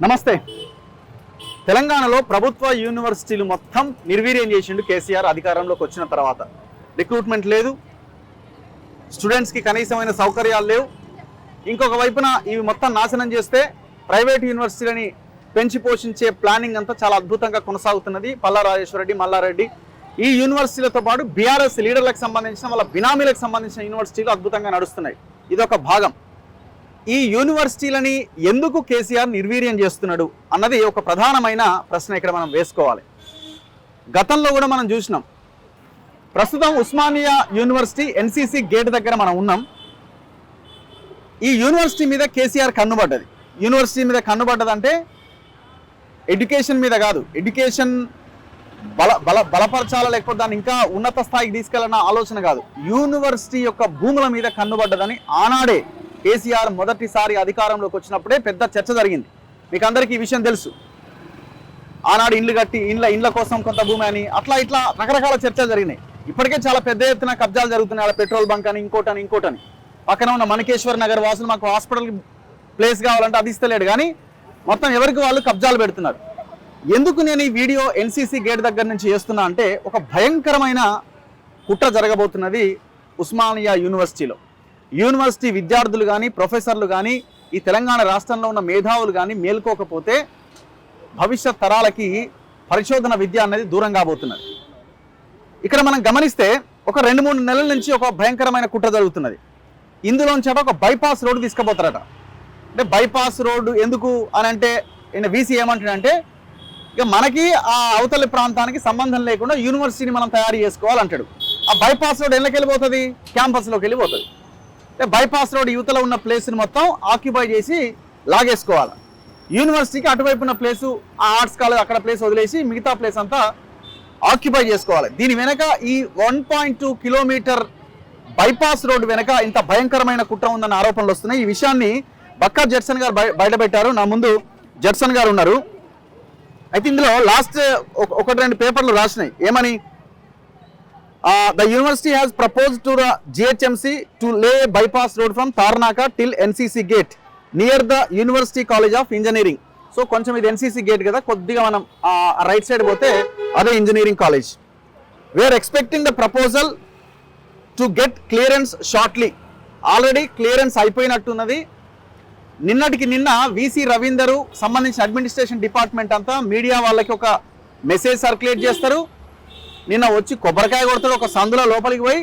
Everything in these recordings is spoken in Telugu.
నమస్తే. తెలంగాణలో ప్రభుత్వ యూనివర్సిటీలు మొత్తం నిర్వీర్యం చేసిండు కేసీఆర్ అధికారంలోకి వచ్చిన తర్వాత. రిక్రూట్మెంట్ లేదు, స్టూడెంట్స్కి కనీసమైన సౌకర్యాలు లేవు. ఇంకొక వైపున ఇవి మొత్తం నాశనం చేస్తే ప్రైవేట్ యూనివర్సిటీలని పెంచి పోషించే ప్లానింగ్ అంతా చాలా అద్భుతంగా కొనసాగుతున్నది. పల్లా రాజేశ్వరరెడ్డి, మల్లారెడ్డి ఈ యూనివర్సిటీలతో పాటు బీఆర్ఎస్ లీడర్లకు సంబంధించిన వాళ్ళ బినామీలకు సంబంధించిన యూనివర్సిటీలు అద్భుతంగా నడుస్తున్నాయి. ఇదొక భాగం. ఈ యూనివర్సిటీలని ఎందుకు కేసీఆర్ నిర్వీర్యం చేస్తున్నాడు అన్నది ఒక ప్రధానమైన ప్రశ్న ఇక్కడ మనం వేసుకోవాలి. గతంలో కూడా మనం చూసినాం. ప్రస్తుతం ఉస్మానియా యూనివర్సిటీ ఎన్సీసీ గేట్ దగ్గర మనం ఉన్నాం. ఈ యూనివర్సిటీ మీద కేసీఆర్ కన్నుబడ్డది. యూనివర్సిటీ మీద కన్నుబడ్డదంటే ఎడ్యుకేషన్ మీద కాదు, ఎడ్యుకేషన్ బలపరచాలా లేకపోతే దాన్ని ఇంకా ఉన్నత స్థాయికి తీసుకెళ్ళాలన్న ఆలోచన కాదు, యూనివర్సిటీ యొక్క భూముల మీద కన్నుబడ్డదని ఆనాడే కేసీఆర్ మొదటిసారి అధికారంలోకి వచ్చినప్పుడే పెద్ద చర్చ జరిగింది. మీకు అందరికీ ఈ విషయం తెలుసు. ఆనాడు ఇండ్లు కట్టి ఇండ్ల కోసం కొంత భూమి అని అట్లా ఇట్లా రకరకాల చర్చలు జరిగినాయి. ఇప్పటికే చాలా పెద్ద ఎత్తున కబ్జాలు జరుగుతున్నాయి. పెట్రోల్ బంక్ అని ఇంకోటని పక్కన ఉన్న మనకేశ్వర్ నగర్ వాసులు మాకు హాస్పిటల్కి ప్లేస్ కావాలంటే అది ఇస్తలేడు, కానీ మొత్తం ఎవరికి వాళ్ళు కబ్జాలు పెడుతున్నారు. ఎందుకు నేను ఈ వీడియో ఎన్సీసీ గేట్ దగ్గర నుంచి చేస్తున్నా అంటే ఒక భయంకరమైన కుట్ర జరగబోతున్నది ఉస్మానియా యూనివర్సిటీలో. యూనివర్సిటీ విద్యార్థులు కానీ ప్రొఫెసర్లు కానీ ఈ తెలంగాణ రాష్ట్రంలో ఉన్న మేధావులు కానీ మేల్కోకపోతే భవిష్యత్ తరాలకి పరిశోధన విద్య అనేది దూరం కాబోతున్నది. ఇక్కడ మనం గమనిస్తే ఒక 2-3 నెలల నుంచి ఒక భయంకరమైన కుట్ర జరుగుతున్నది. ఇందులోంచి ఒక బైపాస్ రోడ్డు తీసుకుపోతారట. అంటే బైపాస్ రోడ్డు ఎందుకు అని అంటే ఈయన వీసీ ఏమంటాడంటే ఇక మనకి ఆ అవతలి ప్రాంతానికి సంబంధం లేకుండా యూనివర్సిటీని మనం తయారు చేసుకోవాలంటాడు. ఆ బైపాస్ రోడ్ ఎళ్ళకి వెళ్ళిపోతుంది, క్యాంపస్లోకి వెళ్ళిపోతుంది. బైపాస్ రోడ్ యువతలో ఉన్న ప్లేస్ని మొత్తం ఆక్యుపై చేసి లాగేసుకోవాలి. యూనివర్సిటీకి అటువైపు ఉన్న ప్లేసు ఆ ఆర్ట్స్ కాలేజ్ అక్కడ ప్లేస్ వదిలేసి మిగతా ప్లేస్ అంతా ఆక్యుపై చేసుకోవాలి. దీని వెనక ఈ 1.2 కిలోమీటర్ బైపాస్ రోడ్డు వెనక ఇంత భయంకరమైన కుట్ర ఉందన్న ఆరోపణలు వస్తున్నాయి. ఈ విషయాన్ని బక్కా జడ్సన్ గారు బయటపెట్టారు. నా ముందు జడ్సన్ గారు ఉన్నారు. అయితే ఇందులో లాస్ట్ 1-2 పేపర్లు రాసినాయి. ఏమని? The university has proposed to the GHMC to lay a bypass road from Tarnaka till NCC gate near the University College of Engineering. So కొంచెం ఇది NCC gate కదా, కొద్దిగా మనం రైట్ సైడ్ పోతే అదే engineering college. We are expecting the proposal to get clearance shortly. Already clearance అయిపోయినట్టున్నది. నిన్నటికి నిన్న వీసీ రవీందరు సంబంధించిన అడ్మినిస్ట్రేషన్ డిపార్ట్మెంట్ అంతా మీడియా వాళ్ళకి ఒక మెసేజ్ సర్క్యులేట్ చేస్తారు. నిన్న వచ్చి కొబ్బరికాయ కొడతాడు ఒక సందులో లోపలికి పోయి.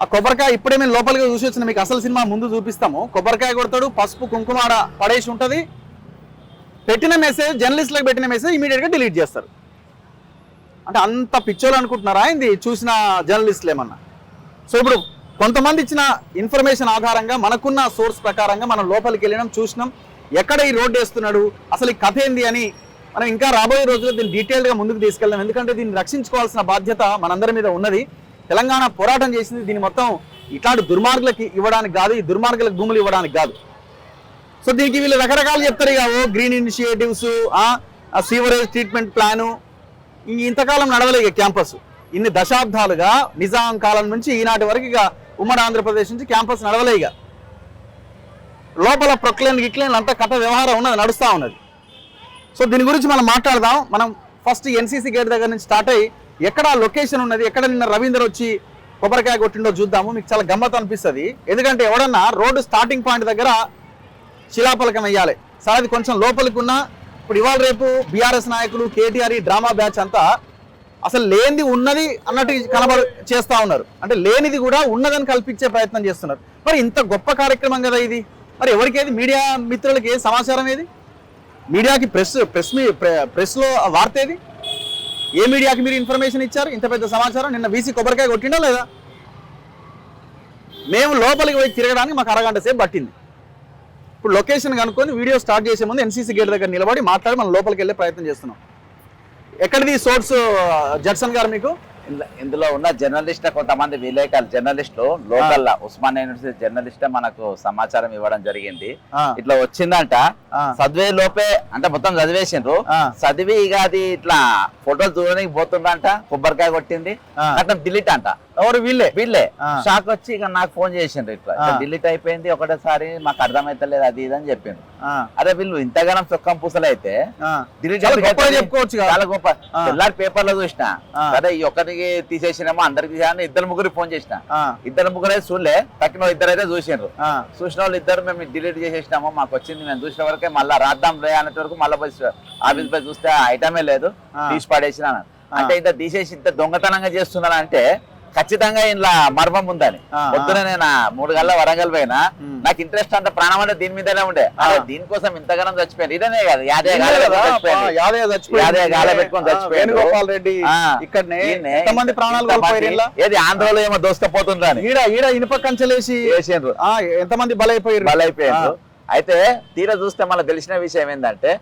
ఆ కొబ్బరికాయ ఇప్పుడే మేము లోపలికి చూసి వచ్చిన, మీకు అసలు సినిమా ముందు చూపిస్తాము. కొబ్బరికాయ కొడతాడు, పసుపు కుంకుమాడ పడేసి ఉంటుంది. పెట్టిన మెసేజ్, జర్నలిస్టులకు పెట్టిన మెసేజ్ ఇమీడియట్గా డిలీట్ చేస్తారు. అంటే అంత పిచ్చోలు అనుకుంటున్నారా ఇది చూసిన జర్నలిస్టులు ఏమన్నా? సో ఇప్పుడు కొంతమంది ఇచ్చిన ఇన్ఫర్మేషన్ ఆధారంగా మనకున్న సోర్స్ ప్రకారంగా మనం లోపలికి వెళ్ళినాం, చూసినాం ఎక్కడ ఈ రోడ్డు వేస్తున్నాడు, అసలు ఈ కథ ఏంది అని మనం ఇంకా రాబోయే రోజుల్లో దీన్ని డీటెయిల్గా ముందుకు తీసుకెళ్దాం. ఎందుకంటే దీన్ని రక్షించుకోవాల్సిన బాధ్యత మనందరి మీద ఉన్నది. తెలంగాణ పోరాటం చేసింది దీన్ని మొత్తం ఇట్లాంటి దుర్మార్గులకి ఇవ్వడానికి కాదు, ఈ దుర్మార్గులకు భూములు ఇవ్వడానికి కాదు. సో దీనికి వీళ్ళు రకరకాలు చెప్తారు. ఇక green initiatives, sewerage treatment plan, ఇంతకాలం నడవలే ఇక క్యాంపస్. ఇన్ని దశాబ్దాలుగా నిజాం కాలం నుంచి ఈనాటి వరకు ఇక ఉమ్మడి ఆంధ్రప్రదేశ్ నుంచి క్యాంపస్ నడవలే. ఇక లోపల ప్రొక్లైన్ గిక్లైన్ అంతా కథ వ్యవహారం ఉన్నది, నడుస్తూ ఉన్నది. సో దీని గురించి మనం మాట్లాడదాం. మనం ఫస్ట్ ఎన్సీసీ గేట్ దగ్గర నుంచి స్టార్ట్ అయ్యి ఎక్కడ లొకేషన్ ఉన్నది, ఎక్కడ నిన్న రవీందర్ వచ్చి కొబ్బరికాయ కొట్టిండో చూద్దాము. మీకు చాలా గమ్మత్తు అనిపిస్తుంది. ఎందుకంటే ఎవడన్నా రోడ్డు స్టార్టింగ్ పాయింట్ దగ్గర శిలాఫలకం వేయాలి. సార్ అది కొంచెం లోపలికి ఉన్న ఇప్పుడు ఇవాళ రేపు బీఆర్ఎస్ నాయకులు కేటీఆర్ ఈ డ్రామా బ్యాచ్ అంతా అసలు లేనిది ఉన్నది అన్నట్టు చేస్తూ ఉన్నారు. అంటే లేనిది కూడా ఉన్నదని కల్పించే ప్రయత్నం చేస్తున్నారు. మరి ఇంత గొప్ప కార్యక్రమం కదా ఇది. మరి ఎవరికేది, మీడియా మిత్రులకి ఏ సమాచారం ఏది? మీడియాకి ప్రెస్లో వార్త ఏది? ఏ మీడియాకి మీరు ఇన్ఫర్మేషన్ ఇచ్చారు? ఇంత పెద్ద సమాచారం నిన్న వీసీ కొబ్బరికాయ కొట్టిండా లేదా? మేము లోపలికి పోయి తిరగడానికి మాకు అరగంట సేపు పట్టింది. ఇప్పుడు లొకేషన్ కనుక్కొని వీడియో స్టార్ట్ చేసే ముందు ఎన్సీసీ గేట్ దగ్గర నిలబడి మాట్లాడి మనం లోపలికి వెళ్ళే ప్రయత్నం చేస్తున్నాం. ఎక్కడిది సోర్స్ జడ్సన్ గారు? మీకు ఇందులో ఉన్న జర్నలిస్ట్ కొంతమంది విలేకరులు జర్నలిస్టులు లోకల్ ఉస్మానియా యూనివర్సిటీ జర్నలిస్ట్ మనకు సమాచారం ఇవ్వడం జరిగింది. ఇట్లా వచ్చిందంట, చదివే లోపే అంటే మొత్తం చదివేసిండ్రు, చదివి ఇక అది ఇట్లా ఫోటోలు చూడడానికి పోతుందంట, కొబ్బరికాయ కొట్టింది అట్లా డిలీట్ అంట. ఎవరు వీళ్ళే వీళ్ళే ఆ. షాక్ వచ్చి ఇక నాకు ఫోన్ చేసిండ్రు ఇట్లా డిలీట్ అయిపోయింది ఒకటేసారి మాకు అర్థమైతలేదు అది ఇది అని చెప్పిండు. అరే వీళ్ళు ఇంతగానం చొక్కం పూసలు అయితే డిలీట్ చెప్పుకోవచ్చు కదా. చాలా గొప్ప తెల్లారి పేపర్ లో చూసిన సరే ఈ ఒక్కరికి తీసేసినామో అందరికి ఇద్దరు ముగ్గురు ఫోన్ చేసిన ఇద్దరు ముగ్గురు అయితే చూడలే తక్కిన ఇద్దరు అయితే చూసిండ్రు. చూసిన వాళ్ళు ఇద్దరు మేము డిలీట్ చేసేసినాము మాకు వచ్చింది మేము చూసిన వరకే మళ్ళీ రాద్దాం రే అనే వరకు మళ్ళీ ఆఫీస్ పై చూస్తే ఐటమే లేదు తీసి పడేసిన అంటే ఇంత తీసేసి ఇంత దొంగతనంగా చేస్తున్నాను అంటే ఖచ్చితంగా ఇలా మర్మం ఉందని. పొద్దున నేను 3 గంటల వరంగల్ పోయినా నాకు ఇంట్రెస్ట్ అంత ప్రాణం అంటే దీని మీదనే ఉండే. దీనికోసం ఇంతగానం చచ్చిపోయింది ఇదనే కాదు యాదయ్య గాల పెట్టుకొని చచ్చిపోయాడు ఏది ఆంధ్రలో ఏమో దోసుకపోతుండ్రని ఈడ ఇనుప కంచెలేసి చేసిండ్రు ఎంతమంది బలైపోయారు. అయితే తీరా చూస్తే మనకు తెలిసిన విషయం ఏంటంటే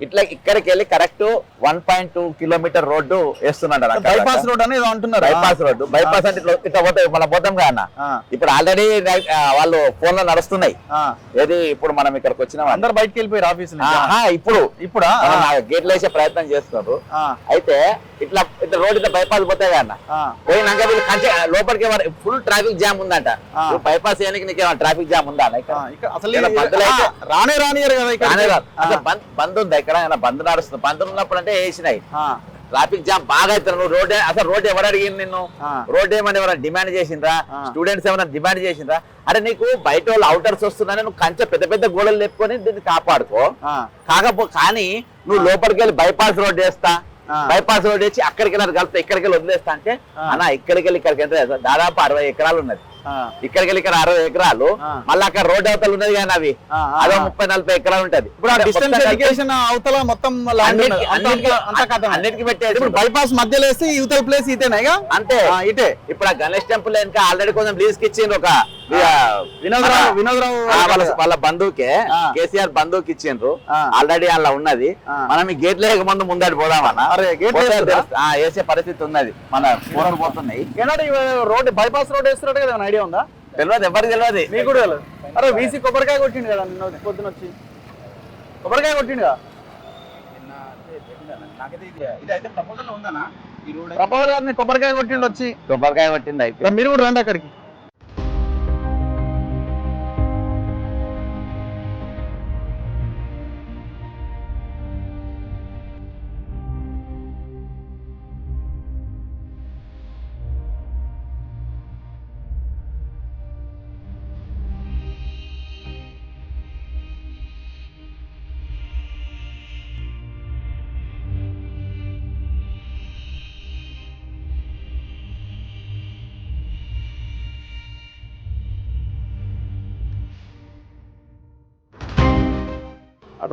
ఇట్లా ఇక్కడికి వెళ్ళి కరెక్ట్ 1.2 కిలోమీటర్ రోడ్డు వేస్తున్నాడు. బైపాస్ రోడ్ అనేది అంటున్నారు. బైపాస్ రోడ్డు బైపాస్ అంటే ఇట్లా పోతాయి మన పోతాం కదా ఇప్పుడు ఆల్రెడీ వాళ్ళు ఫోన్ లో నడుస్తున్నాయి. ఏది ఇప్పుడు మనం ఇక్కడికి వచ్చినాం అందరు బయటకు వెళ్ళిపోయారు ఆఫీస్ ఇప్పుడు గేట్లు వేసే ప్రయత్నం చేస్తున్నారు. అయితే ఇట్లా ఇట్లా రోడ్ ఇట్లా బైపాస్ పోతాయి కదా పోయినాక వీళ్ళు కంచె లోపలికి ఫుల్ ట్రాఫిక్ జామ్ ఉందంట. బైపాస్ వేయడానికి నీకు ట్రాఫిక్ జామ్ ఉందా రానే రానియరు కదా బంద్ ఉందా ఇక్కడ బంద్ నడుస్తుంది. బంద్ ఉన్నప్పుడు అంటే వేసినాయి ట్రాఫిక్ జామ్ బాగా అవుతారు. నువ్వు రోడ్ అసలు రోడ్ ఎవరు అడిగింది నిన్ను రోడ్ ఏమని ఎవరైనా డిమాండ్ చేసిండ్రా స్టూడెంట్స్ ఏమైనా డిమాండ్ చేసిండ్రా అరే నీకు బయట వాళ్ళు అవుటర్స్ వస్తున్నారని నువ్వు కంచె పెద్ద పెద్ద గోడలు లేపుకొని దీన్ని కాపాడుకో కానీ నువ్వు లోపలికి వెళ్ళి బైపాస్ రోడ్ వేస్తా బైపాస్ రోడ్ వేసి అక్కడికి వెళ్ళి కలుపుతా ఇక్కడికి వెళ్ళి వదిలేస్తా అంటే అన్న ఇక్కడికి వెళ్ళి ఇక్కడికి ఎంత దాదాపు 60 ఎకరాలు ఉన్నది. ఇక్కడికి వెళ్ళి ఇక్కడ 60 ఎకరాలు మళ్ళీ అక్కడ రోడ్ అవతలు ఉన్నది కానీ అవి అదో 30-40 ఎకరాలు ఉంటది. అవతల మొత్తం అన్నిటికి పెట్టేది బైపాస్ మధ్యలో వేస్తే యువతల ప్లేస్ ఇతేనేగా అంతే ఇటే. ఇప్పుడు ఆ గణేష్ టెంపుల్ వెనక ఆల్రెడీ కొంచెం లీజ్ కి ఇచ్చిండ్రు ఒక వినోదరావు వాళ్ళ బంధువుకే కేసీఆర్ బంధువుకి ఇచ్చిండ్రు ఆల్రెడీ అలా ఉన్నది. మనం ఈ గేట్ లేక ముందు ముందడి పోదామన్నా వేసే పరిస్థితి ఉన్నది మన ఫోన్లు పోతున్నాయి. రోడ్ బైపాస్ రోడ్ వేస్తున్నట్టు కదా ఐడియా ఉందా? తెలియదు ఎవరికి తెలియదు మీకు కూడా తెలియదు. అరే వీసీ కొబ్బరికాయ కొట్టిండు కదా నిన్న పొద్దున వచ్చి కొబ్బరికాయ కొట్టిండు కదా ప్రపోజల్ గారిని కొబ్బరికాయ కొట్టిండు వచ్చి కొబ్బరికాయ కొట్టింది అయిపోయి మీరు కూడా రండి అక్కడికి.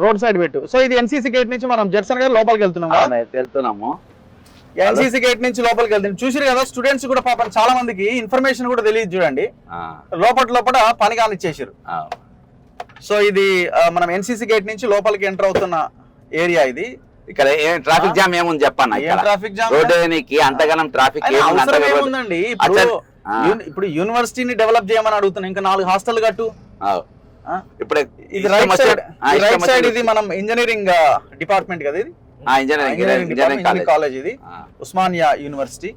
రోడ్ సైడ్ పెట్టు. సో ఇది ఎన్సీసీ గేట్ నుంచి మనం జెర్సన్ గారు లోపలికి వెళ్తున్నాము. ఎన్సీసీ గేట్ నుంచి లోపలికి వెళ్తున్నాం. చూసారు కదా స్టూడెంట్స్ కూడా పాపం చాలా మందికి ఇన్ఫర్మేషన్ కూడా తెలియదు చూడండి. లోపల పని కానిచ్చేసారు. సో ఇది మనం ఎన్సీసీ గేట్ నుంచి లోపలికి ఎంటర్ అవుతున్న ఏరియా ఇది. ఇక్కడ ట్రాఫిక్ జామ్ ఏముంది చెప్పండి. ట్రాఫిక్ జామ్ అంతగానం ట్రాఫిక్ ఏముందండి. ఇప్పుడు యూనివర్సిటీని డెవలప్ చేయమని అడుగుతున్నాం. ఇంకా 4 హాస్టల్ కట్టు. ఇప్పుడు ఇది రైట్ సైడ్ ఇది మనం ఇంజనీరింగ్ డిపార్ట్మెంట్ కదా ఇది ఇంజనీరింగ్ కాలేజ్ ఇది ఉస్మానియా యూనివర్సిటీ.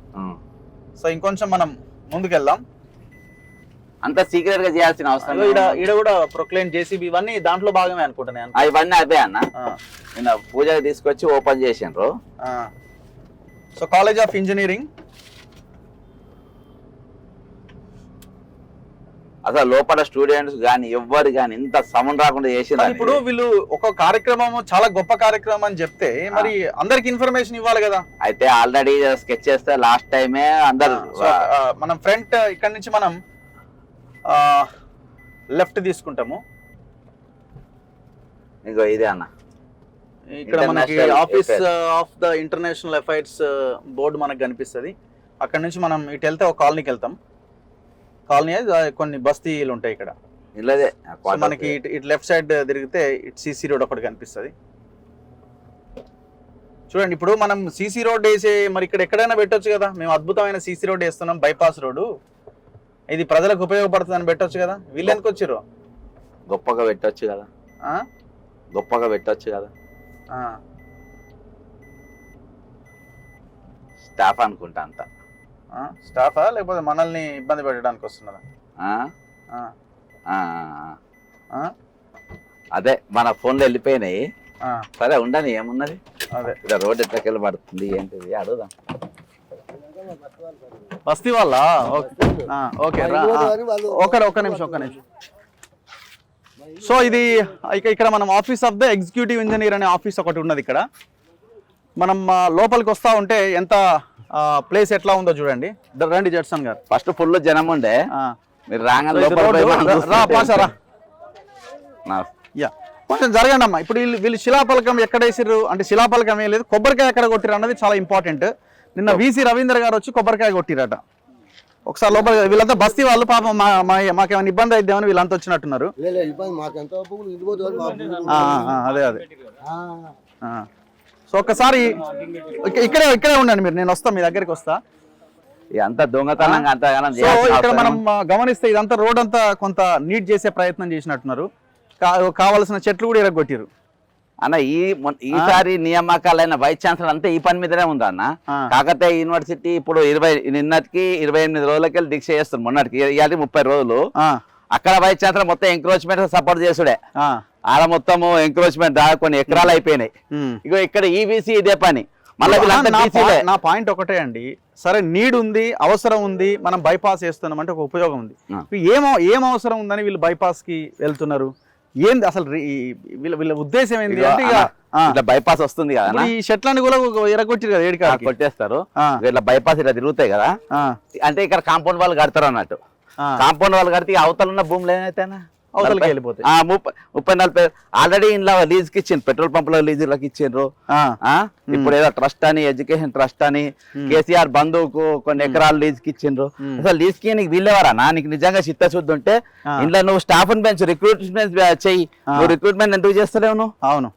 సో ఇంకొంచెం మనం ముందుకెళ్దాం. అంత సీక్రెట్ గా చేయాల్సిన అవసరం ఈడ కూడా ప్రొక్లైన్ జేసీబీ ఇవన్నీ దాంట్లో భాగమే అనుకుంటున్నాను. ఇవన్నీ అదే అన్న నిన్న పూజ తీసుకొచ్చి ఓపెన్ చేసిండ్రు. సో కాలేజ్ ఆఫ్ ఇంజనీరింగ్ అసలు లోపల స్టూడెంట్స్ గాని ఎవ్వరు గాని ఇంత సౌండ్ రాకుండా చేసింది. ఇప్పుడు వీళ్ళు ఒక కార్యక్రమం చాలా గొప్ప కార్యక్రమం అని చెప్తే మరి అందరికి ఇన్ఫర్మేషన్ ఇవ్వాలి కదా. అయితే ఆల్రెడీ స్కెచ్ చేస్తే లాస్ట్ టైమే అందరు మనం ఫ్రంట్ ఇక్కడ నుంచి మనం లెఫ్ట్ తీసుకుంటాము. ఇంకో ఇదే అన్న ఇక్కడ మనకి office of the international affairs board మనకు కనిపిస్తుంది. అక్కడ నుంచి మనం ఇటు వెళ్తే ఒక కాలనీకి వెళ్తాం. కాలనీ కొన్ని బస్తీలు ఉంటాయి ఇక్కడ. మనకి ఇటు లెఫ్ట్ సైడ్ తిరిగితే ఇటు సీసీ రోడ్ ఒకటి కనిపిస్తుంది. చూడండి ఇప్పుడు మనం సీసీ రోడ్ వేసే మరి ఇక్కడ ఎక్కడైనా పెట్టొచ్చు కదా. మేము అద్భుతమైన సీసీ రోడ్ వేస్తున్నాం బైపాస్ రోడ్డు ఇది ప్రజలకు ఉపయోగపడుతుందని పెట్టొచ్చు కదా. వీళ్ళు ఎందుకు వచ్చారు? గొప్పగా పెట్టొచ్చు కదా. గొప్పగా పెట్టొచ్చు కదా. స్టాఫ్ అనుకుంటా అంతా స్టాఫా లేకపోతే మనల్ని ఇబ్బంది పెట్టడానికి వస్తున్నారా? అదే మన ఫోన్లో వెళ్ళిపోయినాయి. సరే ఉండని, ఏమున్నది. అదే ఇక్కడ రోడ్ ఎట్లకెళ్ళి పడుతుంది ఏంటిది అడుగుదాం. బస్తీ వాళ్ళ ఓకే ఒక్క నిమిషం. సో ఇది ఇక్కడ మనం office of the executive engineer అనే ఆఫీస్ ఒకటి ఉన్నది. ఇక్కడ మనం లోపలికి వస్తా ఉంటే ఎంత ప్లేస్ ఎట్లా ఉందో చూడండి. రండి జడ్సన్ గారు. ఫస్ట్ ఫుల్ జనం ఉండే, మీరు రాగానే కొంచెం జరగండి అమ్మా. ఇప్పుడు వీళ్ళు శిలాపలకం ఎక్కడ వేసిర్రు అంటే శిలాపలకం ఏం లేదు, కొబ్బరికాయ ఎక్కడ కొట్టిరు అన్నది చాలా ఇంపార్టెంట్. నిన్న వీసీ రవీంద్ర గారు వచ్చి కొబ్బరికాయ కొట్టిరట. ఒకసారి లోపల వీళ్ళంతా బస్తీ వాళ్ళు పాపం మాకేమైనా ఇబ్బంది అయిద్దామని వీళ్ళంతా వచ్చినట్టున్నారు. అదే సో ఒక్కసారి ఇక్కడే ఉండండి మీరు, నేను వస్తా మీ దగ్గరికి వస్తా. అంతా దొంగతనంగా సో ఇక్కడ మనం గమనిస్తే ఇదంతా రోడ్ అంతా కొంత నీట్ చేసే ప్రయత్నం చేసినట్టున్నారు. కావాల్సిన చెట్లు కూడా ఇరగొట్టిరు అన్న. ఈసారి నియామకాలైన వైస్ ఛాన్సలర్ అంతా ఈ పని మీదనే ఉందా అన్న. కాకతీయ యూనివర్సిటీ ఇప్పుడు నిన్నటికి 28 రోజులకెళ్ళి దీక్ష చేస్తారు, మొన్నటికి 30 రోజులు. అక్కడ వైస్ ఛాన్సలర్ మొత్తం ఎంక్రోచ్మెంట్ సపోర్ట్ చేసుడే. ఆడ మొత్తము ఎంక్రోచ్మెంట్ కొన్ని ఎకరాలు అయిపోయినాయి. ఇగో ఇక్కడ ఈబీసీ ఇదే పని. మళ్ళీ నా పాయింట్ ఒకటే అండి, సరే నీడ్ ఉంది, అవసరం ఉంది, మనం బైపాస్ చేస్తున్నాం అంటే ఒక ఉపయోగం ఉంది. ఏం అవసరం ఉందని వీళ్ళు బైపాస్ కి వెళ్తున్నారు? ఏంది అసలు వీళ్ళ ఉద్దేశం ఏంటి అంటే ఇట్లా బైపాస్ వస్తుంది కదా, ఈ చెట్లని కూడా ఎరగొచ్చారు కదా, ఏడికా కొట్టేస్తారు. ఇట్లా బైపాస్ ఇట్లా తిరుగుతాయి కదా, అంటే ఇక్కడ కాంపౌండ్ వాళ్ళు కడతారు అన్నట్టు. కాంపౌండ్ వాళ్ళు కడితే అవతల ఉన్న భూములు ఏమైతేనా అవతలకి వెళ్ళిపోతాయి. 30-40 ఆల్రెడీ ఇంట్లో లీజ్ కి ఇచ్చిండ్రు, పెట్రోల్ పంపులో లీజులకు ఇచ్చిండ్రు. ఇప్పుడు ఏదో ట్రస్ట్ అని, ఎడ్యుకేషన్ ట్రస్ట్ అని, కేసీఆర్ బంధువుకు కొన్ని ఎకరాలు లీజ్ కి ఇచ్చిండ్రు. అసలు లీజ్ కి నీకు వీళ్ళేవారా? నీకు నిజంగా చిత్తశుద్ధి ఉంటే ఇంట్లో నువ్వు స్టాఫ్ పెంచు, రిక్రూట్మెంట్ చెయ్యి. నువ్వు రిక్రూట్మెంట్ ఎందుకు చేస్తలేవు నువ్వు? అవును.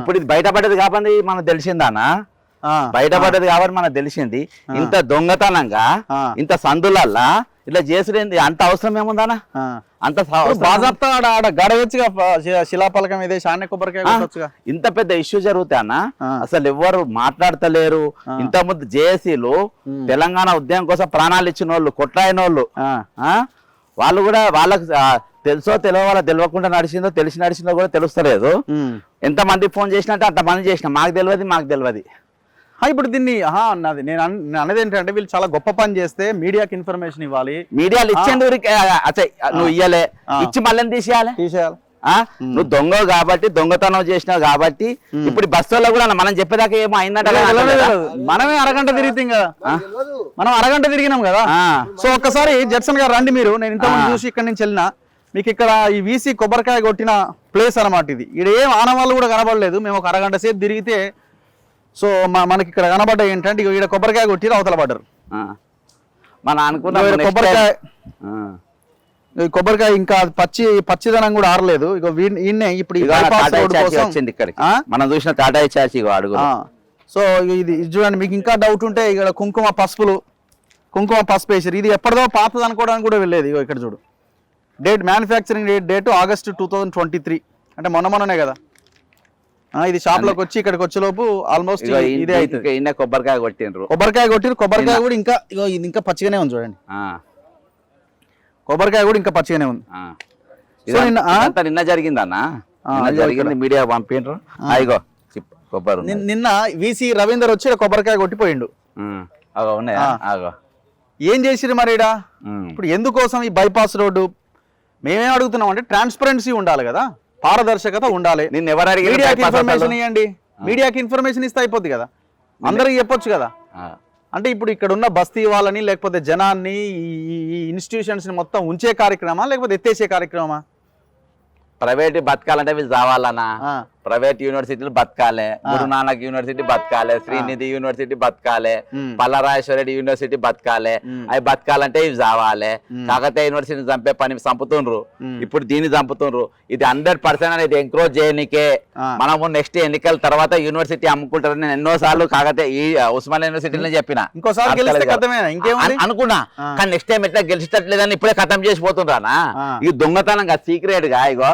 ఇప్పుడు ఇది బయటపడ్డది కాబట్టి మనకు తెలిసిందానా? బయటపడ్డది కాబట్టి మనకు తెలిసింది. ఇంత దొంగతనంగా ఇంత సందులల్లా ఇట్లా చేసుడేంది? అంత అవసరం ఏముందానా? అంత బాజాప్తా ఆడ గడవచ్చుగా, శిలాపలకం ఇదే శాన్య కొబ్బరికాయ. ఇంత పెద్ద ఇష్యూ జరుగుతానా? అసలు ఎవరు మాట్లాడతలేరు. ఇంత ముందు జేఏసీలు తెలంగాణ ఉద్యమం కోసం ప్రాణాలు ఇచ్చిన వాళ్ళు, కొట్లాయిన వాళ్ళు, వాళ్ళు కూడా వాళ్ళకి తెలుసో తెలియవాళ్ళ తెలియకుండా నడిచిందో, తెలిసి నడిచిందో కూడా తెలుస్తలేదు. ఎంతమంది ఫోన్ చేసినట్టు అంతమంది చేసిన, మాకు తెలియదు. ఇప్పుడు దీన్ని నేను అనేది ఏంటంటే వీళ్ళు చాలా గొప్ప పని చేస్తే మీడియాకి ఇన్ఫర్మేషన్ ఇవ్వాలి. మీడియాలు ఇచ్చేందు నువ్వు ఇయ్యలే, ఇచ్చి మళ్ళీ తీసేయాలి. నువ్వు దొంగ కాబట్టి, దొంగతనం చేసినావు కాబట్టి ఇప్పుడు బస్సులో కూడా మనం చెప్పేదాకా ఏమో అయిందంటే మనమే అరగంట తిరుగుతాం కదా, మనం అరగంట తిరిగినాం కదా. సో ఒక్కసారి జడ్సన్ గారు రండి మీరు. నేను ఇంతకుముందు చూసి ఇక్కడ నుంచి వెళ్ళినా, మీకు ఇక్కడ ఈ వీసీ కొబ్బరికాయ కొట్టిన ప్లేస్ అనమాట ఇది. ఇక్కడ ఏం ఆనవాళ్ళు కూడా కనబడలేదు. మేము ఒక అరగంట సేపు తిరిగితే సో మనకి ఇక్కడ కనబడ్డ ఏంటంటే ఇక్కడ కొబ్బరికాయ కొట్టిరు, అవతల పడ్డారు. మన అనుకున్న కొబ్బరికాయ ఇంకా పచ్చిదనం కూడా ఆరలేదు. ఇక ఈయన్నే ఇప్పుడు మనం చూసిన టాటా చాచి అడుగు. సో ఇది చూడండి, మీకు ఇంకా డౌట్ ఉంటే ఇక్కడ కుంకుమ పసుపు వేసారు. ఇది ఎప్పటిదో పాతది అనుకోవడానికి కూడా వెళ్ళేది. ఇగో ఇక్కడ చూడు, డేట్ మ్యానుఫ్యాక్చరింగ్ డేట్ August 2023, అంటే మొన్ననే కదా. ఇది షాప్ లోకి వచ్చి ఇక్కడికి వచ్చేలోపు ఆల్మోస్ట్ ఇదే అవుతుంది. కొబ్బరికాయ కొట్టిరు, కొబ్బరికాయ కూడా ఇంకా ఇది ఇంకా పచ్చిగానే ఉంది చూడండి. కొబ్బరికాయ కూడా ఇంకా పచ్చిగానే ఉంది. నిన్న జరిగిందన్న, జరిగింది, మీడియా పంపిండ్రు. అయ్యో కొబ్బరి నిన్న వీసీ రవీందర్ వచ్చి కొబ్బరికాయ కొట్టిపోయిండు. ఏం చేసిరు మరి ఈడ? ఇప్పుడు ఎందుకోసం ఈ బైపాస్ రోడ్డు? మేమేం అడుగుతున్నాం అంటే ట్రాన్స్పరెన్సీ ఉండాలి కదా, పారదర్శకత ఉండాలి. మీడియాకి ఇన్ఫర్మేషన్ ఇవ్వండి, మీడియాకి ఇన్ఫర్మేషన్ ఇస్తే అయిపోద్ది కదా, అందరికి చెప్పొచ్చు కదా. అంటే ఇప్పుడు ఇక్కడ ఉన్న బస్తీ వాళ్ళని లేకపోతే జనాన్ని, ఈ ఇన్స్టిట్యూషన్స్ ని మొత్తం ఉంచే కార్యక్రమా లేకపోతే ఎత్తేసే కార్యక్రమా? ప్రైవేట్ బతకాలంటే వీళ్ళు రావాలన్నా, ప్రైవేట్ యూనివర్సిటీలు బతకాలి. గురునానక్ యూనివర్సిటీ బతకాలి, శ్రీనిధి యూనివర్సిటీ బతకాలి, పల్లరాజేశ్వరరెడ్డి యూనివర్సిటీ బతకాలి. అవి బతకాలంటే ఇవి చావాలి. కాకతీయ యూనివర్సిటీని చంపే పని చంపుతుండ్రు, ఇప్పుడు దీన్ని చంపుతుండ్రు. ఇది 100% అనేది ఎంక్రోచ్ చేయనికే. మనము నెక్స్ట్ ఎన్నికల తర్వాత యూనివర్సిటీ అమ్ముకుంటారని నేను ఎన్నోసార్లు కాకతీయ ఉస్మానియా యూనివర్సిటీలో చెప్పిన, అనుకున్నా. కానీ నెక్స్ట్ టైం ఎట్లా గెలిచేటట్లేదని ఇప్పుడే ఖతం చేసిపోతుండ్రానా? ఈ దొంగతనంగా సీక్రెట్ గా ఇగో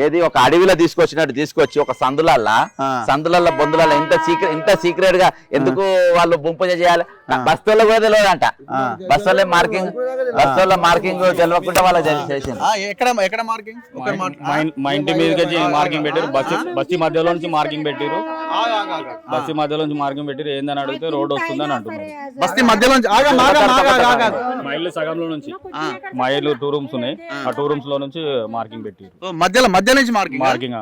ఏది ఒక అడవిలో తీసుకొచ్చినట్టు తీసుకొచ్చి ఒక సందులల్ల బొందులల్ల ఇంత సీక్రెట్ గా ఎందుకు వాళ్ళు బొంపు చేయాలి? బస్తోళ్ళ కూడా తెలియదంట. బస్తోళ్ళ మార్కింగ్ తెలియకుండా వాళ్ళ చేసింది. ఎక్కడ మార్కింగ్? మా ఇంటి మీద మార్కింగ్ పెట్టారు, బస్సు మధ్యలో నుంచి మార్కింగ్ పెట్టారు. బస్సు మధ్యలో నుంచి మార్కింగ్ పెట్టారు. ఏందని అడిగితే రోడ్ వస్తుందని అంటున్నారు. బస్తీ మధ్యలో మా ఇల్లు సగంలో నుంచి, మా ఇల్లు 2 రూమ్స్ ఉన్నాయి, ఆ 2 రూమ్స్ లో నుంచి మార్కింగ్ పెట్టారు. మధ్య నుంచి మార్కింగ్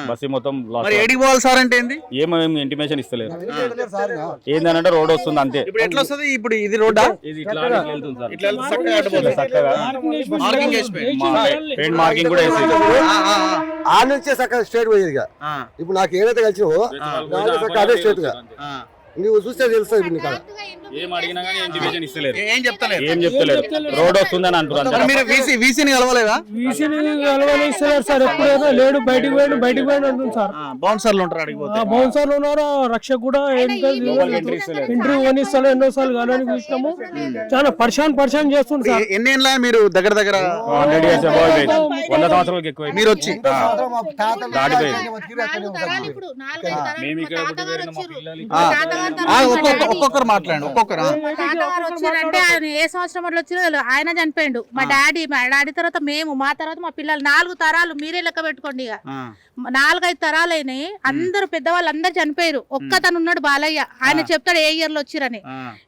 బస్సు మొత్తం ఏడికి పోవాలి సార్ అంటే ఏంది? ఏమేమి ఇంటిమేషన్ ఇస్తలేరు. ఏందనంటే రోడ్ వస్తుంది అంతే. ఇప్పుడు ఎట్లా వస్తుంది? ఇప్పుడు ఇది రోడ్డా? ఇది ఇట్లా వెళ్తుంది సార్, చక్కగా పెయింట్ మార్కింగ్ కూడా వేసేది. ఆ నుంచే చక్కగా స్ట్రేట్ పోయేది. ఇప్పుడు నాకు ఏదైతే కలిసివో అదే స్ట్రేట్ గా నువ్వు చూస్తే తెలుస్తుంది. ఇప్పుడు నీకు ఏం అడిగినా కానీ ఇంటిమేషన్ ఇస్తలేరు, ఏం చెప్తలేరు. రోడ్ వస్తుందని అంటున్నారు. మీరు వీసీని కలవలేదా? ఇస్తలేరు సార్. ఎప్పుడైనా లేడు, బయటికి పోయిన అంటుంది సార్. బౌన్సర్లు ఉంటారు, అడిగిపోతే బౌన్సర్లు ఉన్నారు. రక్ష కూడా ఇంటర్వ్యూ కొనిస్తాను. ఎన్నోసార్లు కలవని చూసినాము. చాలా పరిశాన్ చేస్తుంది సార్. ఎన్నేళ్ళ మీరు దగ్గర 100 years above అయిపోయింది. 100 సంవత్సరాలకు ఎక్కువ మీరు వచ్చి ఒక్కొక్కరు మాట్లాడండి. తాతగారు వచ్చారంటే ఆయన ఏ సంవత్సరం వల్ల వచ్చిరో ఆయన చనిపోయిండు. మా డాడీ తర్వాత మేము, మా తర్వాత మా పిల్లలు, 4 తరాలు మీరే లెక్క పెట్టుకోండి. ఇక 4-5 తరాలు అయినాయి. అందరు పెద్దవాళ్ళు అందరు చనిపోయారు. ఒక్కతను ఉన్నాడు బాలయ్య, ఆయన చెప్తాడు ఏ ఇయర్ లో వచ్చిరని.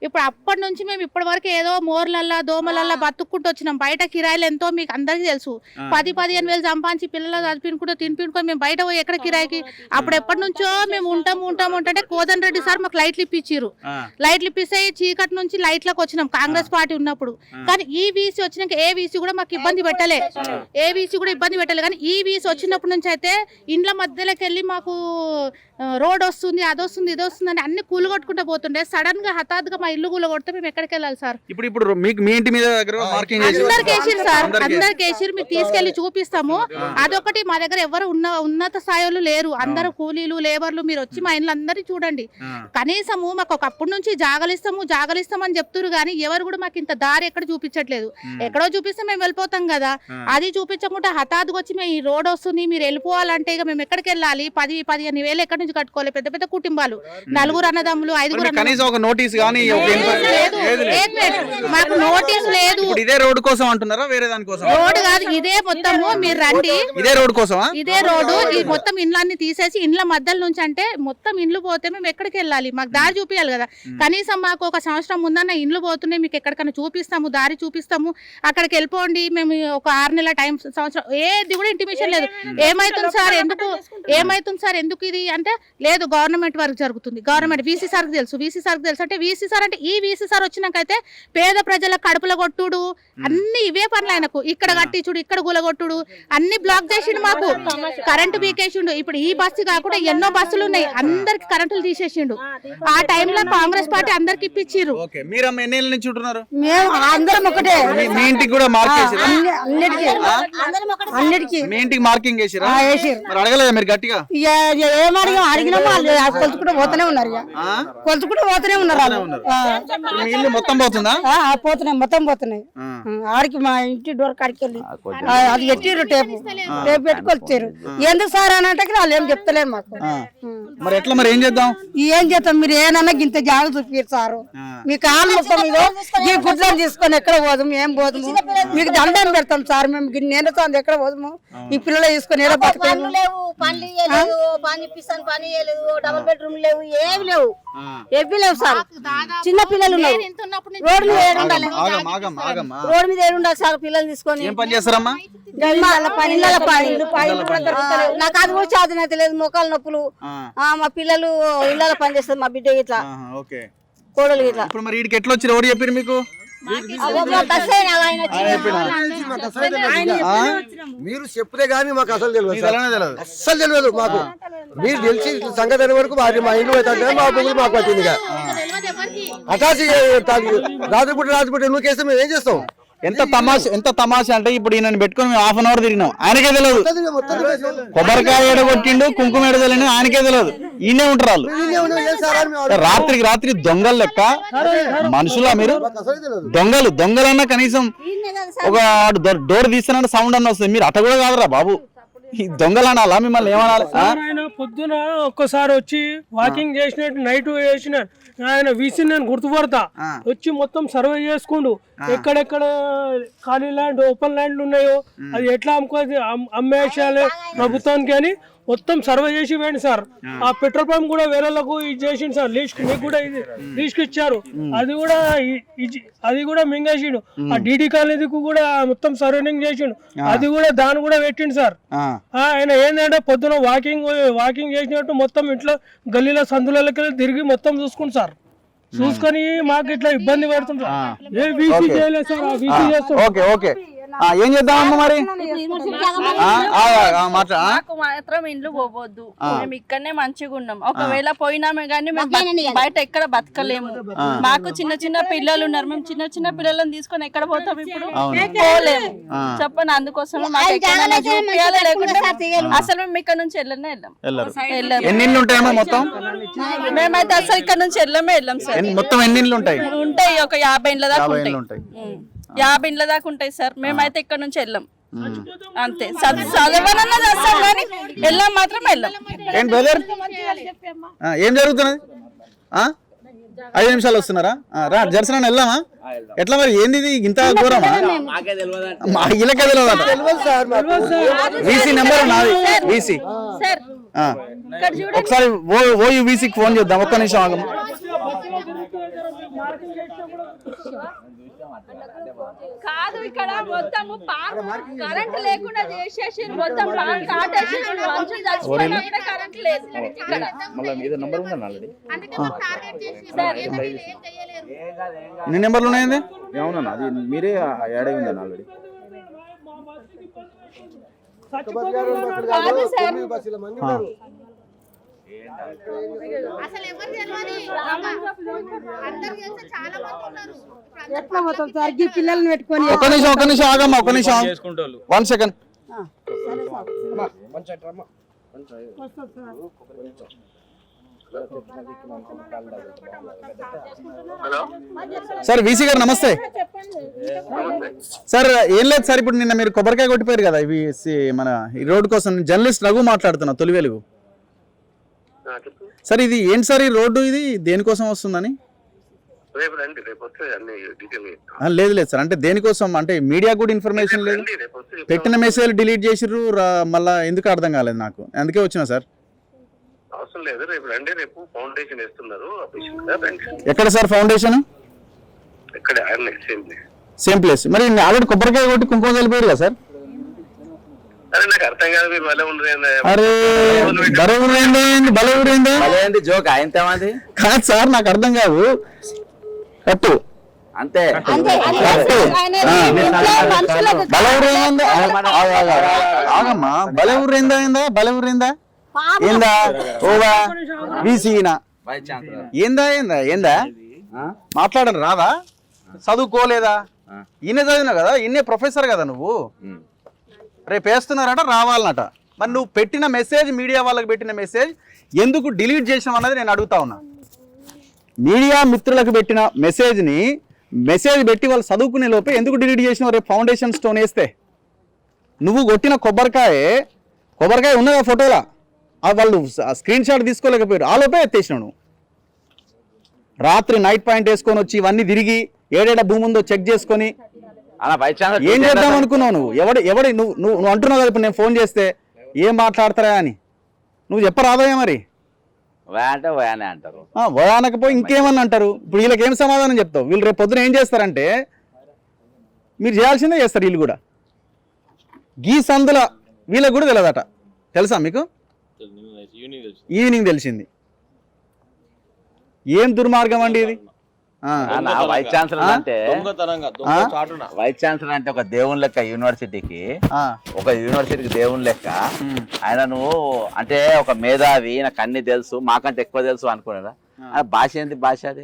ఇప్పుడు అప్పటి నుంచి మేము ఇప్పటి వరకు ఏదో మోర్లల్లా దోమలల్లా బతుక్కుంటూ వచ్చినాం. బయట కిరాయిలు ఎంతో మీకు అందరికి తెలుసు. 10-15 వేలు సంపాదించి పిల్లలు చదివించుకుంటూ తినిపించుకొని మేము బయట పోయి ఎక్కడ కిరాయికి. అప్పుడు ఎప్పటి నుంచో మేము ఉంటాం అంటే కోదన్ రెడ్డి సార్ మాకు లైట్లు ఇప్పించారు. లైట్లు ఇప్పిస్తే చీకటి నుంచి లైట్లకు వచ్చినాం కాంగ్రెస్ పార్టీ ఉన్నప్పుడు. కానీ ఈ వీసీ వచ్చినాక ఏ వీసీ కూడా మాకు ఇబ్బంది పెట్టలే. కానీ ఈ వీసీ వచ్చినప్పటి నుంచి అయితే ఇండ్ల మధ్యలోకి వెళ్ళి మాకు రోడ్ వస్తుంది, అదొస్తుంది, ఇదొస్తుంది అని అన్ని కూలగొట్టుకుంటూ పోతుండే. సడన్ గా హఠాత్తుగా మా ఇల్లు కూలగొడితే మేము ఎక్కడికి వెళ్ళాలి సార్? ఇప్పుడు మీ ఇంటి మీద అందరికి వేసిరు సార్, అందరికి వేసిరు. మీకు తీసుకెళ్లి చూపిస్తాము. అదొకటి మా దగ్గర ఎవరు ఉన్నత స్థాయిలో లేరు. అందరూ కూలీలు, లేబర్లు. మీరు వచ్చి మా ఇండ్లు అందరినీ చూడండి. కనీసము మాకు ఒకప్పటి నుంచి జాగలిస్తామని చెప్తున్నారు కానీ ఎవరు కూడా మాకు ఇంత దారి ఎక్కడ చూపించట్లేదు. ఎక్కడో చూపిస్తే మేము వెళ్ళిపోతాం కదా, అది చూపించకుండా హఠాత్తుగా వచ్చి మేము ఈ రోడ్ వస్తుంది మీరు వెళ్ళిపోవాలంటే ఇక మేము ఎక్కడికి వెళ్ళాలి? 10-15 వేలు ఎక్కడి నుంచి కట్టుకోవాలి? పెద్ద కుటుంబాలు, 4 అన్నదమ్ములు, 5 నోటీస్ గానీ మాకు నోటీస్ లేదు. ఇదే రోడ్ కోసం అంటున్నారా? వేరే దానికోసం? రోడ్ కాదు, ఇదే మొత్తము. మీరు రండి, ఇదే రోడ్ కోసం. ఇదే రోడ్డు. ఈ మొత్తం ఇండ్లన్నీ తీసేసి ఇండ్ల మధ్యలో నుంచి అంటే మొత్తం ఇండ్లు పోతే మేము ఎక్కడికి వెళ్ళాలి? మాకు దారి చూపించాలి కదా. కనీసం మాకు ఒక సంవత్సరం ముందన్న ఇండ్లు పోతున్నాయి, మీకు ఎక్కడికైనా చూపిస్తాము, దారి చూపిస్తాము, అక్కడికి వెళ్ళిపోండి. మేము ఒక 6 నెలల టైం, సంవత్సరం ఏది కూడా ఇంటిమేషన్ లేదు. ఏమైతుంది సార్ ఎందుకు ఇది అంటే లేదు, గవర్నమెంట్ వరకు జరుగుతుంది. గవర్నమెంట్ వీసీ సార్కి తెలుసు అంటే వీసీ సార్ అంటే ఈ వీసీ సార్ వచ్చినాకైతే పేద ప్రజల కడుపుల కొట్టుడు అన్ని ఇవే పనులు ఆయనకు. ఇక్కడ కట్టించుడు, ఇక్కడ గులగొట్టుడు, అన్ని బ్లాక్ చేసిండు. మాకు కరెంటు పీకేసిండు. ఇప్పుడు ఈ బస్సు కాకుండా ఎన్నో బస్సులు ఉన్నాయి, అందరికి కరెంటులు తీసేసిండు. ఆ టైంలో కాంగ్రెస్ పార్టీ అందరికి ఇప్పించారు. మేము అందరం ఒకటే. మీ ఇంటికి కూడా అన్నిటికీ మీ ఇంటికి మార్కింగ్ చేసిరా? మరి అడగలేదా మీరు గట్టిగా? అడిగినాము, కొలుచుకుంటూ పోతూనే ఉన్నారు. మీ ఇల్లు మొత్తం పోతుందా? పోతున్నాయి, మొత్తం పోతున్నాయి. ఆడికి మా ఇంటి డోర్ కాడికి వెళ్ళి అది ఎట్టిరు టేపు పెట్టుకొచ్చారు. ఎందుకు సార్ అని అంటే వాళ్ళు ఏం చెప్తలేరు మాకు. మరి ఎట్లా, మరి ఏం చేద్దాం? మీరు ఏనన్నా ఇంత జాగ చూపిరు సారు. మీ కాలు మొత్తం ఈ గుడ్లను తీసుకొని ఎక్కడ పోదాము, ఏం పోదాము, మీకు దండం పెడతాం సార్. మేము నేను ఎక్కడ పోదాము, ఈ పిల్లలు తీసుకొని ఏదో పనులు లేవు, పని ఇప్పిస్తాను, పని చేయలేదు, డబుల్ బెడ్రూమ్ లేవు, ఏమి లేవు, ఏవి లేవు సార్. చిన్న పిల్లలు రోడ్డు మీద ఏడుండాలి సార్. పిల్లలు తీసుకొని ఏం పని చేస్తారమ్మా? నాకు అది కూడా చాదన అయితే లేదు, మోకాలు నొప్పులు. మా పిల్లలు ఇళ్ళలో పని చేస్తారు, మా బిడ్డ ఇట్లా కోడలు ఇట్లా. ఇప్పుడు మరి వీడికి ఎట్లా వచ్చి ఎవరు చెప్పారు మీకు? మీరు చెప్తే గానీ మాకు అసలు తెలియదు మాకు. మీరు తెలిసి సంగతి వరకు మా ఇంట్లో అయితే మా బొగ్గులు మాకు వచ్చింది. అటాచి రాత్రిపూట నువ్వుకేస్తే మేము ఏం చేస్తాం? ఎంత తమాషా అంటే ఇప్పుడు ఈయన పెట్టుకుని మేము 1/2 అవర్ తిరిగినాం, ఆయనకే తెలియదు. కొబ్బరికాయ ఎడగొట్టిండు, కుంకుమ ఎడదలేను, ఆయనకే తెలియదు. ఈయనే ఉంటారు వాళ్ళు. రాత్రి దొంగలు లెక్క మనుషులా మీరు? దొంగలన్నా కనీసం ఒక డోర్ తీస్తానంటే సౌండ్ అన్న వస్తుంది. మీరు అట్ట కూడా కాదురా బాబు, ఈ దొంగలు అనాలా? మిమ్మల్ని ఏమనాలి? పొద్దున ఒక్కసారి వచ్చి వాకింగ్ చేసినట్టు నైట్ చేసిన ఆయన వీసీ నేను గుర్తుపడతా వచ్చి మొత్తం సర్వే చేసుకుండు ఎక్కడెక్కడ ఖాళీ ల్యాండ్ ఓపెన్ ల్యాండ్ ఉన్నాయో అది ఎట్లా అమ్మేసాలి ప్రభుత్వానికి అని మొత్తం సర్వే చేసి వేయండి సార్. ఆ పెట్రోల్ పంప్ కూడా వేరేలకు ఇది చేసిండు సార్, లీస్ట్ మీకు కూడా ఇది లీస్ట్ ఇచ్చారు, అది కూడా మింగేసిండు. ఆ డీడీ కాలేజీకి కూడా మొత్తం సర్వేనింగ్ చేసిండు, అది కూడా దాన్ని కూడా పెట్టిండు సార్. ఆయన ఏంటంటే పొద్దున వాకింగ్ చేసినట్టు మొత్తం ఇంట్లో గల్లీలో సందులకి తిరిగి మొత్తం చూసుకుంటు సార్. చూసుకొని మాకు ఇట్లా ఇబ్బంది పడుతుంది సార్. ఏ వీసీ చేయలేదు సార్, ఆ వీసీ చేస్తాం. ఓకే ఓకే ఏం చేద్దామమ్మా మరి మాకు మాత్రం ఇండ్లు పోవద్దు, మేము ఇక్కడనే మంచిగా ఉన్నాం. ఒకవేళ పోయినామే గానీ మేము బయట ఎక్కడ బతకలేము. మాకు చిన్న చిన్న పిల్లలు ఉన్నారు, మేము చిన్న చిన్న పిల్లలను తీసుకొని ఎక్కడ పోతాం ఇప్పుడు? పోలేము చెప్పండి. అందుకోసం మాకు చూపించాలి, లేకుంటే అసలు మేము ఇక్కడ నుంచి వెళ్ళాం. ఎన్ని ఇళ్ళు ఉంటాయమ్మా మొత్తం? మేమైతే అసలు ఇక్కడ నుంచి వెళ్ళాం సార్. మొత్తం ఎన్ని ఇళ్ళు ఉంటాయి? ఉంటాయి ఒక 50 ఇండ్ల దాకా ఉంటాయి. 50 ఇండ్ల దాకా ఉంటాయి సార్. మేమైతే ఇక్కడ నుంచి వెళ్ళాం అంతే. చదవనన్నా చేస్తాం కానీ వెళ్ళాం మాత్రం వెళ్ళాం. ఏంటి బ్రదర్ ఏం జరుగుతున్నది? 5 నిమిషాలు వస్తున్నారా? రా జర్సన వెళ్దామా? ఎట్లా మరి ఏంది ఇది ఇంత ఘోరమా? మా ఇళ్ళకే తెలియదట. వీసీ నెంబర్ నాది, వీసీ. ఒకసారి ఓయూ వీసీకి ఫోన్ చేద్దాం. ఒక్క నిమిషం ఆగము. కాదు ఇక్కడ మొత్తం కరెంట్ లేకుండా చేసేసి మొత్తం కరెంట్ లేదు ఇక్కడ. ఎన్ని నెంబర్లు ఉన్నాయండి? ఏమన్నా అది మీరే యాడ్ అయి ఉందండి ఆల్రెడీ. ఎట్లా పోతాం సార్ ఈ పిల్లల్ని పెట్టుకొని? ఒక్క నిమిషం ఆగమ్మా, ఒక్క నిమిషం, 1 సెకండ్. సార్ వీసీ గారు నమస్తే సార్. ఏం లేదు సార్, ఇప్పుడు నిన్న మీరు కొబ్బరికాయ కొట్టిపోయారు కదా ఇవి మన ఈ రోడ్డు కోసం. జర్నలిస్ట్ రఘు మాట్లాడుతున్నా, తొలి వెలుగు. సార్ ఇది ఏంటి సార్ ఈ రోడ్డు, ఇది దేనికోసం వస్తుందని? లేదు సార్, అంటే దేనికోసం అంటే మీడియా కూడా ఇన్ఫర్మేషన్ లేదు. పెట్టిన మెసేజ్ డిలీట్ చేసిర్రు, మళ్ళా ఎందుకు అర్థం కాలేదు నాకు, అందుకే వచ్చినా సార్. ఎక్కడ సార్ ఫౌండేషన్? Same place. మరి ఆల్రెడీ కొబ్బరికాయ కొట్టి కుంకుమ కలిపారు కదా సార్? అరే బలవురైందా జోక్ ఆయనది కాదు సార్, నాకు అర్థం కాదు. కట్టు అంతే. ఆగమ్మా, బలవురైందా బలవురైందా ఏందా? ఓవా వీసీనా ఏందా మాట్లాడను రాదా? చదువుకోలేదా? ఈయన చదివినా కదా, ఈయనే ప్రొఫెసర్ కదా నువ్వు. రేపు వేస్తున్నారట, రావాలన్నట. మరి నువ్వు పెట్టిన మెసేజ్, మీడియా వాళ్ళకి పెట్టిన మెసేజ్ ఎందుకు డిలీట్ చేసినావు అన్నది నేను అడుగుతా ఉన్నా. మీడియా మిత్రులకు పెట్టిన మెసేజ్ పెట్టి వాళ్ళు చదువుకునే లోపే ఎందుకు డిలీట్ చేసినావు? రేపు ఫౌండేషన్ స్టోన్ వేస్తే నువ్వు కొట్టిన కొబ్బరికాయ ఉన్నదా ఫోటోలా? వాళ్ళు స్క్రీన్ షాట్ తీసుకోలేకపోయారు, ఆ లోపే ఎత్తేసినావు నువ్వు. రాత్రి నైట్ పాయింట్ వేసుకొని వచ్చి ఇవన్నీ తిరిగి ఏడేడ భూమి ఉందో చెక్ చేసుకొని ఏం చేద్దాం అనుకున్నావు నువ్వు? ఎవడి నువ్వు అంటున్నావు కదా ఇప్పుడు నేను ఫోన్ చేస్తే ఏం మాట్లాడతారా అని. నువ్వు చెప్పరాదయ్యా మరి? అంటారు, వయానకపోయి ఇంకేమన్నా అంటారు. ఇప్పుడు వీళ్ళకి ఏం సమాధానం చెప్తావు? వీళ్ళు రేపు పొద్దున ఏం చేస్తారంటే మీరు చేయాల్సిందే చేస్తారు వీళ్ళు కూడా. గీ సందుల వీళ్ళకి కూడా తెలియదట, తెలుసా మీకు? ఈవినింగ్ తెలిసింది. ఏం దుర్మార్గం అండి ఇది. వైస్ ఛాన్సలర్ అంటే ఒక దేవుని లెక్క యూనివర్సిటీకి, దేవుని లెక్క ఆయన. నువ్వు అంటే ఒక మేధావి, నాకు అన్ని తెలుసు, మాకంటే ఎక్కువ తెలుసు అనుకునేదా? భాష ఏంటి భాష? అది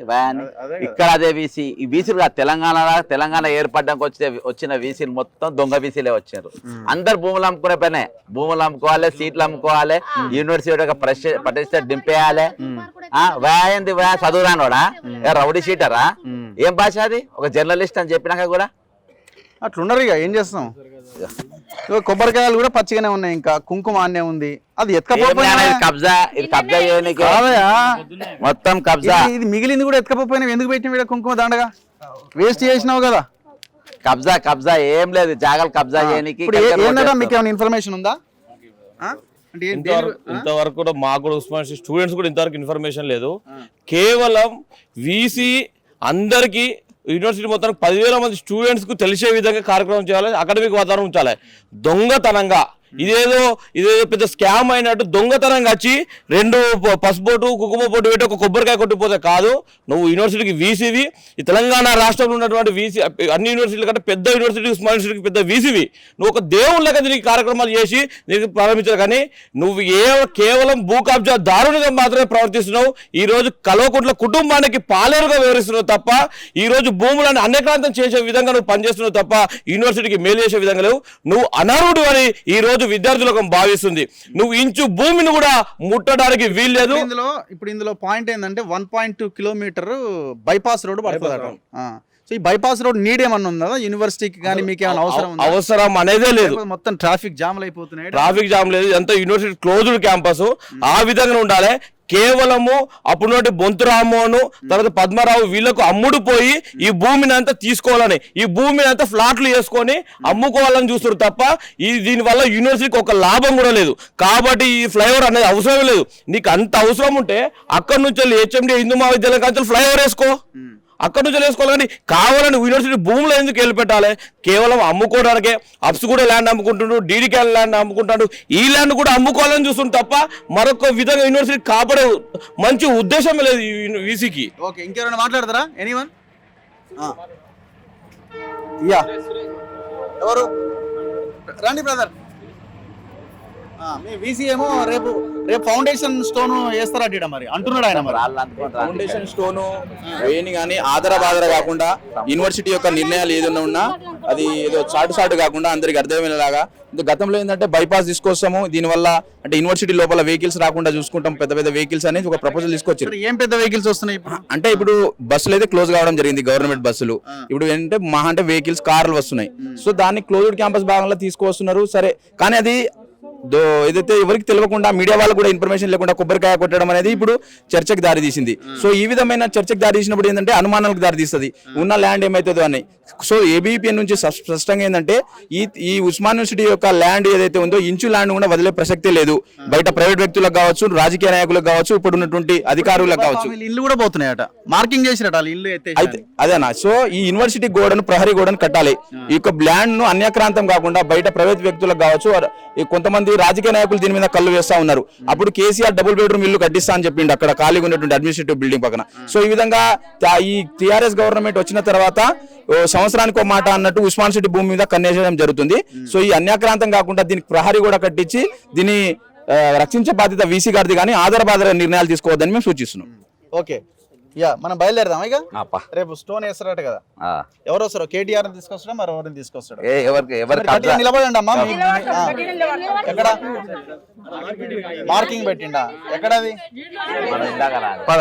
ఇక్కడ అదే వీసీ. ఈ వీసీలు తెలంగాణ ఏర్పడడానికి వచ్చిన వీసీలు మొత్తం దొంగ వీసీలే వచ్చారు. అందరు భూములు అమ్ముకునే పనే, భూములు అమ్ముకోవాలి, సీట్లు అమ్ముకోవాలి, యూనివర్సిటీ ప్రతిష్ట దింపేయాలి. ఏంది చదువు రానోడా? రౌడీ షీటరా? ఏం భాష అది? ఒక జర్నలిస్ట్ అని చెప్పినాక కూడా అట్లున్నారు. ఇక ఏం చేస్తాం? ఇగో కొబ్బరికాయలు కూడా పచ్చిగానే ఉన్నాయి, ఇంకా కుంకుమ అన్నే ఉంది. అది ఏం ఎత్తుకపోయినా నాన్న, ఇది కబ్జా, ఇది కబ్జా చేయనీకే మొత్తం కబ్జా. ఇది మిగిలింది కూడా ఎత్తుకపోయినా ఎందుకు పెట్టిన వీడ కుంకుమ దండగా వేస్ట్ చేసినావు కదా. కబ్జా కబ్జా ఏం లేదు, జాగాలు కబ్జా చేయనీకి. ఇప్పుడు ఏంటంటే మీకు ఏమైనా ఇన్ఫర్మేషన్ ఉందా? అంటే ఇంతవరకు కూడా మాకు కూడా ఉస్మాన్ స్టూడెంట్స్ కూడా ఇంతవరకు ఇన్ఫర్మేషన్ లేదు. కేవలం వీసీ అందరికి యూనివర్సిటీ మొత్తం 10,000 మంది స్టూడెంట్స్ కు తెలిసే విధంగా కార్యక్రమం చేయాలి, అకాడమిక్ వాతావరణం ఉంచాలి. దొంగతనంగా ఇదేదో పెద్ద స్కామ్ అయినట్టు దొంగతనంగా వచ్చి 2 పసుపు బోటు కుంకుమ బోటు పెట్టి ఒక కొబ్బరికాయ కొట్టిపోతే కాదు. నువ్వు యూనివర్సిటీకి వీసీవి, ఈ తెలంగాణ రాష్ట్రంలో ఉన్నటువంటి వీసీ అన్ని యూనివర్సిటీల కంటే పెద్ద యూనివర్సిటీ ఉస్మాన్ యూనివర్సిటీకి పెద్ద వీసీవి. నువ్వు ఒక దేవుళ్ళగా దీనికి కార్యక్రమాలు చేసి దీనికి ప్రారంభించారు, కానీ నువ్వు కేవలం భూ కబ్జా దారుణంగా మాత్రమే ప్రవర్తిస్తున్నావు. ఈ రోజు కల్వకుంట్ల కుటుంబానికి పాలేరుగా వివరిస్తున్నావు తప్ప ఈ రోజు భూములను అన్యక్రాంతం చేసే విధంగా నువ్వు పనిచేస్తున్నావు తప్ప యూనివర్సిటీకి మేలు చేసే విధంగా లేవు. నువ్వు అనర్హుడు అని ఈ రోజు విద్యార్థులకు భావిస్తుంది. నువ్వు ఇంచు భూమిని కూడా ముట్టడానికి వీల్లేదు. ఇందులో పాయింట్ ఏంటంటే 1.2 కిలోమీటర్ బైపాస్ రోడ్ పడుతుంది. సో ఈ బైపాస్ రోడ్ నీడ్ ఏమన్నా ఉందా యూనివర్సిటీకి కానీ మీకు ఏమైనా అవసరం అనేదే లేదు. మొత్తం ట్రాఫిక్ జామ్ అయిపోతున్నాయి. ట్రాఫిక్ జామ్ లేదు, ఎంత యూనివర్సిటీ క్లోజ్డ్ క్యాంపస్ ఆ విధంగా ఉండాలి. కేవలము అప్పుడున్నటి బొంతు రామ్మోహన్ తర్వాత పద్మరావు వీళ్ళకు అమ్ముడు పోయి ఈ భూమిని అంతా తీసుకోవాలని, ఈ భూమిని అంతా ఫ్లాట్లు వేసుకొని అమ్ముకోవాలని చూస్తారు తప్ప దీనివల్ల యూనివర్సిటీకి ఒక లాభం కూడా లేదు. కాబట్టి ఈ ఫ్లైఓవర్ అనేది అవసరం లేదు. నీకు అంత అవసరం ఉంటే అక్కడి నుంచి వెళ్ళి హెచ్ఎండి హిందూ మహావిద్యాలయం కాంచెల్ ఫ్లైఓవర్ వేసుకో, అక్కడ నుంచి వేసుకోవాలి. కానీ కావాలని యూనివర్సిటీ భూములు ఎందుకు వెళ్ళి పెట్టాలి? కేవలం అమ్ముకోవడానికే. అప్స్ కూడా ల్యాండ్ అమ్ముకుంటున్నాడు, డీడీకేల్ ల్యాండ్ అమ్ముకుంటాడు, ఈ ల్యాండ్ కూడా అమ్ముకోవాలని చూస్తుంది తప్ప మరొక విధంగా యూనివర్సిటీ కాపాడే మంచి ఉద్దేశమే లేదు వీసీకి. ఓకే, ఇంకెవరైనా మాట్లాడతారా? ఎనీవన్? యా, ఎవరు రండి బ్రదర్. మీ వీసీ ఏమో రేపు ఫౌండేషన్ స్టోన్ వేస్తారట మరి అంటున్నాడు ఆయన. మరి ఫౌండేషన్ స్టోన్ వేయని కానీ ఆధార కాకుండా యూనివర్సిటీ యొక్క నిర్ణయాలు ఏదైనా ఉన్నా అది ఏదో చాటు కాకుండా అందరికి అర్థమయ్యేలాగా. గతంలో ఏంటంటే బైపాస్ తీసుకొస్తాము, దీనివల్ల అంటే యూనివర్సిటీ లోపల వెహికల్స్ రాకుండా చూసుకుంటాం, పెద్ద వెహికల్స్ అనేది ఒక ప్రపోజల్ తీసుకొచ్చారు. ఏం పెద్ద వెహికల్స్ వస్తున్నాయి అంటే ఇప్పుడు బస్సులు అయితే క్లోజ్ కావడం జరిగింది, గవర్నమెంట్ బస్సులు. ఇప్పుడు ఏంటంటే మహా అంటే వెహికల్స్ కార్లు వస్తున్నాయి. సో దాన్ని క్లోజ్డ్ క్యాంపస్ భాగంలో తీసుకొస్తున్నారు. సరే, కానీ అది ఏదైతే ఎవరికి తెలియకుండా మీడియా వాళ్ళు కూడా ఇన్ఫర్మేషన్ లేకుండా కొబ్బరికాయ కొట్టడం అనేది ఇప్పుడు చర్చకు దారి తీసింది. సో ఈ విధమైన చర్చకు దారి తీసినప్పుడు ఏంటంటే అనుమానాలకు దారి తీస్తుంది, ఉన్న ల్యాండ్ ఏమవుతుందో అని. సో ఏబీపీఎన్ నుంచి స్పష్టంగా ఏంటంటే ఈ ఉస్మాన్ యూనివర్సిటీ యొక్క ల్యాండ్ ఏదైతే ఉందో ఇంచు ల్యాండ్ కూడా వదిలే ప్రసక్తే లేదు. బయట ప్రైవేట్ వ్యక్తులకు కావచ్చు, రాజకీయ నాయకులకు కావచ్చు, ఇప్పుడు ఉన్నటువంటి అధికారులకు కావచ్చు ఇల్లు కూడా పోతున్నాయట, మార్కింగ్ చేసినట్టు ఇల్లు అయితే అదేనా. సో ఈ యూనివర్సిటీ గోడను, ప్రహరీ గోడను కట్టాలి. ఈ యొక్క ల్యాండ్ ను అన్యక్రాంతం కాకుండా బయట ప్రైవేట్ వ్యక్తులకు కావచ్చు, కొంతమంది రాజకీయ నాయకులు దీని మీద కళ్ళు వేస్తా ఉన్నారు. అప్పుడు కేసీఆర్ డబుల్ బెడ్రూమ్ ఇల్లు కట్టిస్తా అని చెప్పిండు అక్కడ ఖాళీగా ఉన్నటువంటి అడ్మినిస్ట్రేటివ్ బిల్డింగ్ పక్కన. సో ఈ విధంగా ఈ టీఆర్ఎస్ గవర్నమెంట్ వచ్చిన తర్వాత సంవత్సరానికి ఒక మాట అన్నట్టు ఉస్మాన్ సిటీ భూమి మీద కన్నేసేయడం జరుగుతుంది. సో ఈ అన్యాక్రాంతం కాకుండా దీనికి ప్రహరీ కూడా కట్టించి దీన్ని రక్షించే బాధ్యత వీసీ గారిది, కానీ ఆధార నిర్ణయాలు తీసుకోవద్దని మేము సూచిస్తున్నాం. ఓకే, యా, మనం బయలుదేరదాం. ఇక రేపు స్టోన్ వేస్తారట కదా, ఎవరు వస్తారు? కేటీఆర్ తీసుకొస్తాడా మరి ఎవరిని తీసుకొస్తాడు? నిలబడండి అమ్మా. ఎక్కడ మార్కింగ్ పెట్టిండా? ఎక్కడది? పద.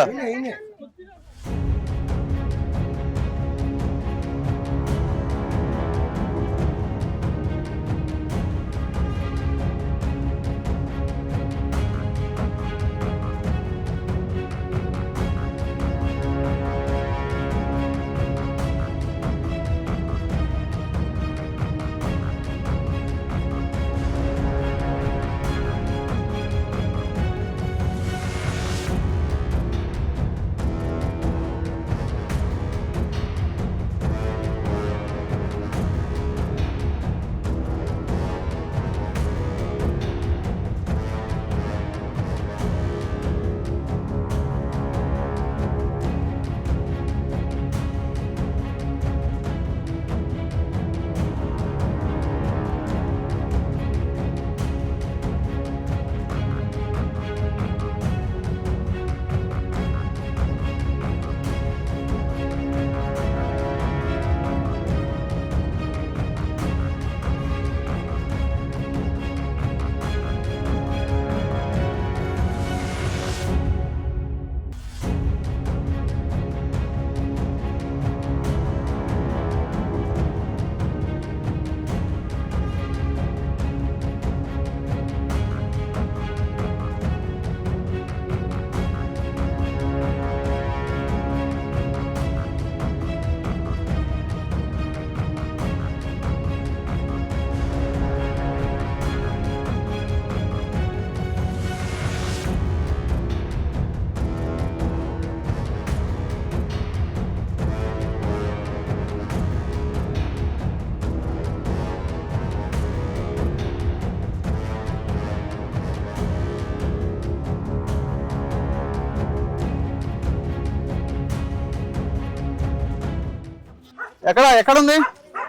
ఎక్కడ ఉంది?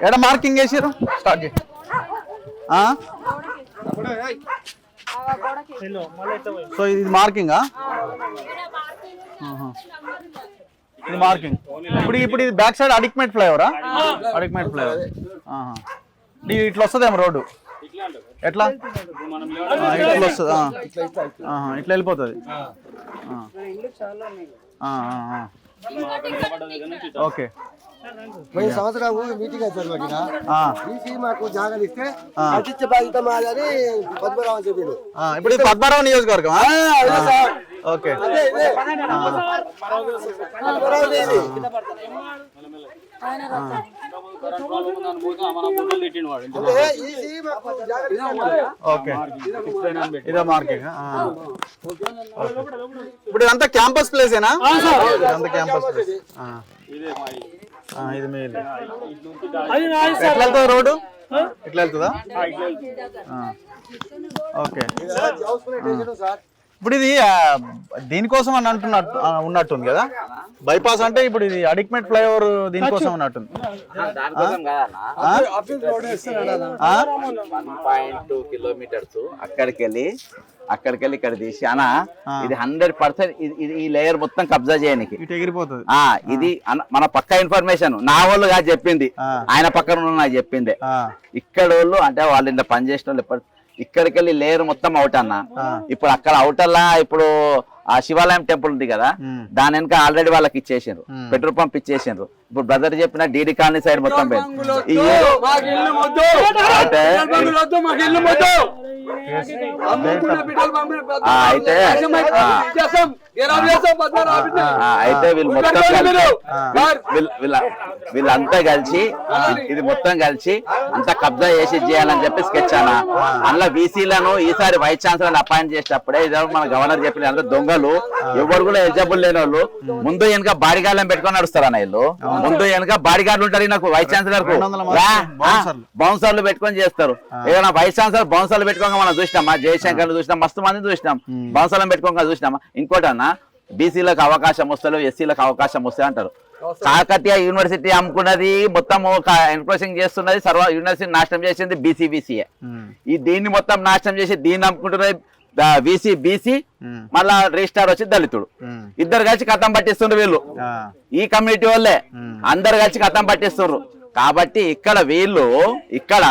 ఎక్కడ మార్కింగ్ చేసారు? స్టార్ట్ చేయి. సో ఇది మార్కింగా? ఇది మార్కింగ్. ఇప్పుడు ఇది బ్యాక్ సైడ్ అడిక్మెంట్ ఫ్లైఓవరా? అడిక్మెంట్ ఫ్లైఓవర్. ఇట్లా వస్తుందేమో రోడ్డు. ఎట్లా ఇట్లా వస్తుంది? ఇట్లా వెళ్ళిపోతుంది. ఓకే. పోయిన సంవత్సరం మీటింగ్ అవుతుంది మాకు జాగాలు ఇస్తే అతిథ్య బాధ్యత మాదని పద్మరావు చెప్పిండు. ఇప్పుడు ఇది పద్మరావు నియోజకవర్గం. ఓకే. ఓకే, ఇదే మార్కింగ్. ఇప్పుడు ఇదంతా క్యాంపస్ ప్లేసేనా? ఇదంతా క్యాంపస్ ప్లేస్. ఇది మీ ఎట్లా వెళ్తుంది రోడ్డు? ఇట్లా వెళ్తుందా? ఓకే. ఇప్పుడు ఇది దీనికోసం అని ఉన్నట్టుంది కదా, బైపాస్ అంటే. ఇప్పుడు ఇది అడిక్మెంట్ ఫ్లైఓవర్ దీనికోసం ఉన్నట్టుంది. 1.2 కిలోమీటర్స్ అక్కడికి వెళ్ళి ఇక్కడ తీసి అనా ఇది 100% ఈ లేయర్ మొత్తం కబ్జా చేయడానికి ఎగిరిపోతుంది. ఇది మన పక్క ఇన్ఫర్మేషన్ నా వాళ్ళు కాదు చెప్పింది, ఆయన పక్కన నాకు చెప్పింది. ఇక్కడ వాళ్ళు అంటే వాళ్ళు ఇంత పని చేసిన వాళ్ళు ఇక్కడికి వెళ్ళి లేయర్ మొత్తం అవుట్ అన్న. ఇప్పుడు అక్కడ అవుటల్లా ఇప్పుడు ఆ శివాలయం టెంపుల్ ఉంది కదా, దాని వెనక ఆల్రెడీ వాళ్ళకి ఇచ్చేసిండ్రు, పెట్రోల్ పంప్ ఇచ్చేసిండ్రు. ఇప్పుడు బ్రదర్ చెప్పిన డీడీ కాలనీ సైడ్ మొత్తం అయితే వీళ్ళంతా కలిసి ఇది మొత్తం కలిసి అంతా కబ్జా చేసి చేయాలని చెప్పి స్కెచ్ అన్న. అందులో బీసీలను ఈసారి వైస్ ఛాన్సలర్ అపాయింట్ చేసేటప్పుడే ఇదే మన గవర్నర్ చెప్పిన అందరూ దొంగలు, ఎవరు కూడా ఎలిజిబుల్ లేని వాళ్ళు ముందు వెనక బాడీగార్డ్లను పెట్టుకొని నడుస్తారు అన్న. వీళ్ళు ముందు వెనక బాడీగార్డులు ఉంటారు. నాకు వైస్ ఛాన్సలర్ కు బౌన్సర్లు పెట్టుకొని చేస్తారు. ఏదైనా వైస్ ఛాన్సలర్ బౌన్సర్లు పెట్టుకోగా మనం చూసినామా, జయశంకర్ చూసినాం, మస్తు మంది చూసినాం, బౌన్సర్లను పెట్టుకోగా చూసినామా. ఇంకోటి అన్న, బీసీలకు అవకాశం వస్తలేదు, ఎస్సీలకు అవకాశం వస్తాయి అంటారు. కాకతీయ యూనివర్సిటీ అమ్ముకున్నది మొత్తం ఎన్క్రోచింగ్ చేస్తున్నది, సర్వ యూనివర్సిటీ నాశనం చేసింది బీసీఏ. ఈ దీన్ని మొత్తం నాశనం చేసి దీన్ని అమ్ముకుంటున్నది బీసీ. మళ్ళా రిజిస్టార్ వచ్చి దళితుడు. ఇద్దరు కలిసి కథం పట్టిస్తుండ్రు వీళ్ళు. ఈ కమ్యూనిటీ వాళ్ళే అందరు కలిసి కథం పట్టిస్తుండ్రు. కాబట్టి ఇక్కడ వీళ్ళు ఇక్కడ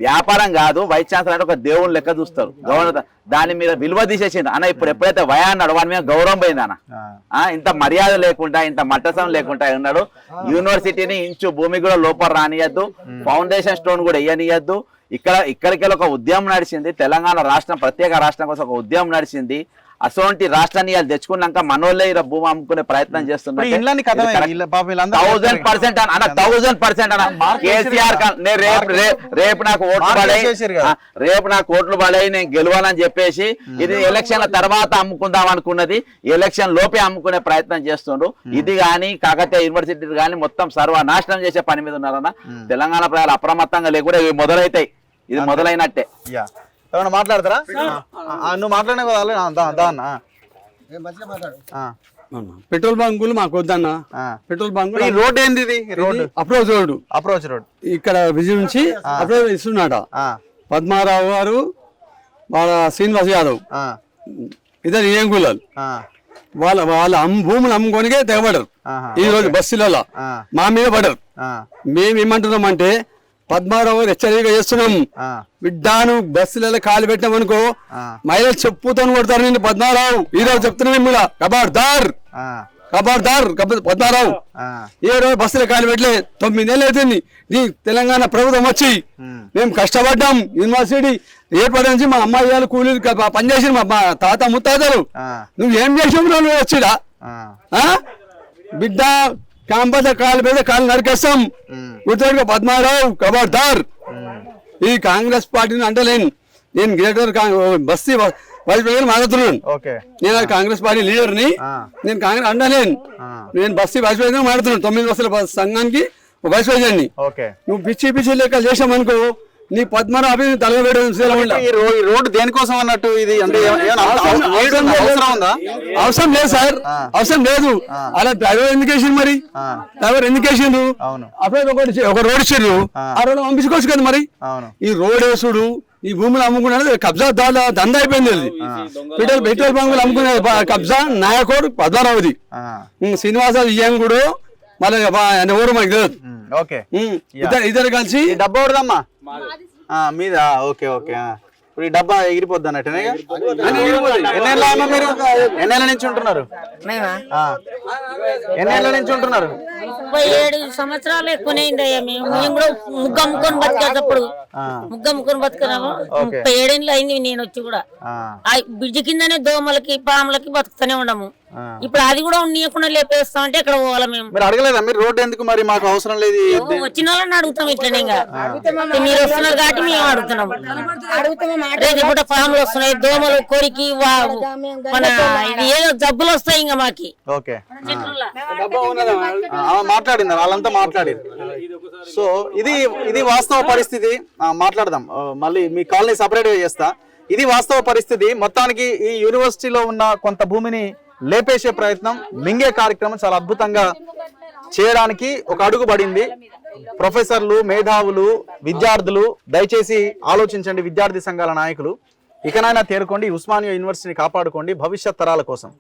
వ్యాపారం కాదు, వైస్ ఛాన్సలర్ అంటే ఒక దేవుని లెక్క చూస్తారు. గవర్నర్ దాని మీద విలువ తీసేసింది అన్న. ఇప్పుడు ఎప్పుడైతే వయా అన్నాడు వాడి మీద గౌరవం పోయింది అన్న. ఇంత మర్యాద లేకుండా ఇంత మట్టసం లేకుండా ఉన్నాడు. యూనివర్సిటీని ఇంచు భూమి కూడా లోపల రానియద్దు, ఫౌండేషన్ స్టోన్ కూడా వేయనియద్దు. ఇక్కడికి ఒక ఉద్యమం నడిచింది, తెలంగాణ రాష్ట్రం ప్రత్యేక రాష్ట్రం కోసం ఒక ఉద్యమం నడిచింది. అసోంటి రాష్ట్రాన్ని వాళ్ళు తెచ్చుకున్నాక మనోళ్ళే ఇలా భూమి అమ్ముకునే ప్రయత్నం చేస్తున్నారు. 1000% అన్న, 1000% అన్న. కేసీఆర్ రేపు నాకు ఓట్లు పడాయి, నేను గెలవాలని చెప్పేసి ఇది ఎలక్షన్ల తర్వాత అమ్ముకుందాం అనుకున్నది, ఎలక్షన్ లోపే అమ్ముకునే ప్రయత్నం చేస్తుండ్రు. ఇది గాని కాకతీయ యూనివర్సిటీ గాని మొత్తం సర్వనాశనం చేసే పని మీద ఉన్నారన్న. తెలంగాణ ప్రజలు అప్రమత్తంగా లేకుండా ఇవి మొదలైతాయి. ఇది మొదలైనట్టే. ఏమన్నా మాట్లాడతారా? నువ్వు మాట్లాడే పెట్రోల్ బంకులు మాకు వద్దన్న. పెట్రోల్ బంక్ రోడ్ ఏంది? రోడ్ అప్రోచ్ రోడ్ ఇక్కడ విజయ్ నుంచి అప్రోచ్ ఇస్తున్నాడ పద్మారావు గారు, వాళ్ళ శ్రీనివాస్ యాదవ్, ఇద్దరు ఏంగులాలు. వాళ్ళ భూములు అమ్ముకోనికే తెగబడరు. ఈ రోజు బస్సులలో మా మీద పడరు. మేమేమంటున్నామంటే పద్మారావు హెచ్చరిక చేస్తున్నాం, బిడ్డాను బస్సులలో కాలు పెట్టామనుకో మహిళలు చెప్పుతో కొడతారు నేను. పద్మారావు ఈ రోజు చెప్తున్నాం కూడా, ఖబర్దార్ పద్మారావు. ఏ రోజు బస్సులో కాలు పెట్టలే, 9 ఏళ్ళు అవుతుంది నీ తెలంగాణ ప్రభుత్వం వచ్చి. మేము కష్టపడ్డాం, యూనివర్సిటీ ఏర్పడి నుంచి మా అమ్మాయిలు కూలీలు పనిచేసి మా తాత ముత్తాతలు. నువ్వేం చేసావు నువ్వు వచ్చిడా? బిడ్డ క్యాంపస్ కాలు పెడితే కాలు నరికేస్తాం. గుర్తుగా పద్మారావు ఖబర్దార్. ఈ కాంగ్రెస్ పార్టీని అంటలేను, నేను గ్రేటర్ బస్తీ వైస్ ప్రెసిడెంట్ మాట్లాడుతున్నాను. నేను కాంగ్రెస్ పార్టీ లీడర్ని, నేను కాంగ్రెస్ అంటలేను. నేను బస్తీ వైస్ ప్రెసిడెంట్ మాట్లాడుతున్నాను. 9 బస్సుల సంఘానికి వైస్ ప్రెసిడెంట్ ని. నువ్వు పిచ్చి లెక్కలు చేసామనుకో నీ పద్మనాభి తలగబెట్టి ఈ రోడ్డు దేనికోసం అన్నట్టు ఇది అంటే అవసరం ఉందా? అవసరం లేదు సార్, అవసరం లేదు. అలా డ్రైవర్ ఎందుకేసిండు మరి? డ్రైవర్ ఎందుకేసిండు? అప్పుడే ఒక రోడ్ ఇచ్చారు, ఆ రోడ్ పంపించుకోవచ్చు కదా మరి. ఈ రోడ్ వేసుడు, ఈ భూములు అమ్ముకునే కబ్జా దంద అయిపోయింది. అది పెట్రోల్ బంకులు అమ్ముకునే కబ్జా నాయకుడు పద్మనాభది, శ్రీనివాస విజయంగుడు, మళ్ళీ ఎవరు మనకి తెలియదు. ఇద్దరు కలిసి డబ్బా కొడదమ్మా మీద. ఓకే ఓకే, ఇప్పుడు ఈ డబ్బా ఎగిరిపోద్ది అన్నట్టు. ఎన్నేళ్ళ నుంచి ఉంటున్నారు? ఎన్నేళ్ళ నుంచి ఉంటున్నారు? 37 సంవత్సరాలు ఎక్కువనే మేము కూడా ముగ్గు అమ్ముకొని బతికేటప్పుడు ముగ్గు అమ్ముకొని బతుకున్నాము. 37 ఏళ్ళు అయింది నేను వచ్చి కూడా. బ్రిడ్జి కిందనే దోమలకి పాములకి బతుకుతూనే ఉండము. ఇప్పుడు అది కూడా ఉండకుండా లేపేస్తాం అంటే ఎక్కడ పోవాలి మేము? మీరు అడగలేదా మీరు రోడ్డు ఎందుకు మరి మాకు అవసరం లేదు? వచ్చిన వాళ్ళని అడుగుతాం ఇట్లనే. మీరు వస్తున్నారు కాబట్టి మేము అడుగుతున్నాము. రేపు పాములు వస్తున్నాయి, దోమలు, కొరికి, మన ఇది ఏదో జబ్బులు వస్తాయి ఇంకా మాకి. ఓకే, మాట్లాడింది వాళ్ళంతా మాట్లాడింది. సో ఇది వాస్తవ పరిస్థితి. మాట్లాడదాం మళ్ళీ, మీ కాలనీ సపరేట్ గా చేస్తా. ఇది వాస్తవ పరిస్థితి. మొత్తానికి ఈ యూనివర్సిటీలో ఉన్న కొంత భూమిని లేపేసే ప్రయత్నం, మింగే కార్యక్రమం చాలా అద్భుతంగా చేయడానికి ఒక అడుగు పడింది. ప్రొఫెసర్లు, మేధావులు, విద్యార్థులు దయచేసి ఆలోచించండి. విద్యార్థి సంఘాల నాయకులు ఇకనైనా తేరుకోండి. ఉస్మానియా యూనివర్సిటీని కాపాడుకోండి భవిష్యత్ తరాల కోసం.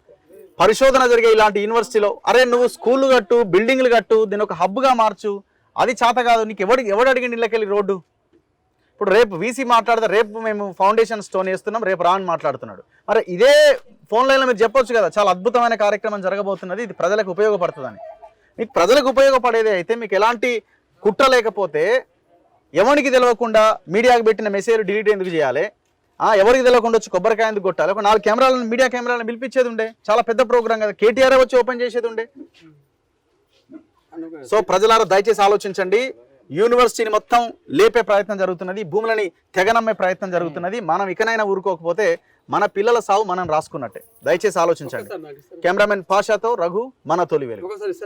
పరిశోధన జరిగే ఇలాంటి యూనివర్సిటీలో అరే నువ్వు స్కూళ్ళు కట్టు, బిల్డింగ్లు కట్టు, దీని ఒక హబ్గా మార్చు, అది చేత కాదు. నీకు ఎవడు అడిగిండి ఇళ్ళకెళ్ళి రోడ్డు? ఇప్పుడు రేపు వీసీ మాట్లాడితే రేపు మేము ఫౌండేషన్ స్టోన్ వేస్తున్నాం, రేపు రాని మాట్లాడుతున్నాడు. మరి ఇదే ఫోన్ లైన్లో మీరు చెప్పొచ్చు కదా, చాలా అద్భుతమైన కార్యక్రమం జరగబోతున్నది, ఇది ప్రజలకు ఉపయోగపడుతుందని. మీకు ప్రజలకు ఉపయోగపడేది అయితే మీకు ఎలాంటి కుట్ర లేకపోతే ఎవరికి తెలియకుండా మీడియాకి పెట్టిన మెసేజ్ డిలీట్ ఎందుకు చేయాలి? ఎవరికి తెలియకుండా వచ్చి కొబ్బరికాయ ఎందుకు కొట్టాలి? ఒక 4 కెమెరాలను, మీడియా కెమెరాలను పిలిపించేది ఉండే, చాలా పెద్ద ప్రోగ్రామ్ కదా. కేటీఆర్ వచ్చి ఓపెన్ చేసేది ఉండే. సో ప్రజలారా దయచేసి ఆలోచించండి. యూనివర్సిటీని మొత్తం లేపే ప్రయత్నం జరుగుతున్నది, భూములని తెగనమ్మే ప్రయత్నం జరుగుతున్నది. మనం ఇకనైనా ఊరుకోకపోతే మన పిల్లల సావు మనం రాసుకున్నట్టే. దయచేసి ఆలోచించండి. కెమెరామెన్ పాషాతో రఘు, మన తొలి వెలుగు.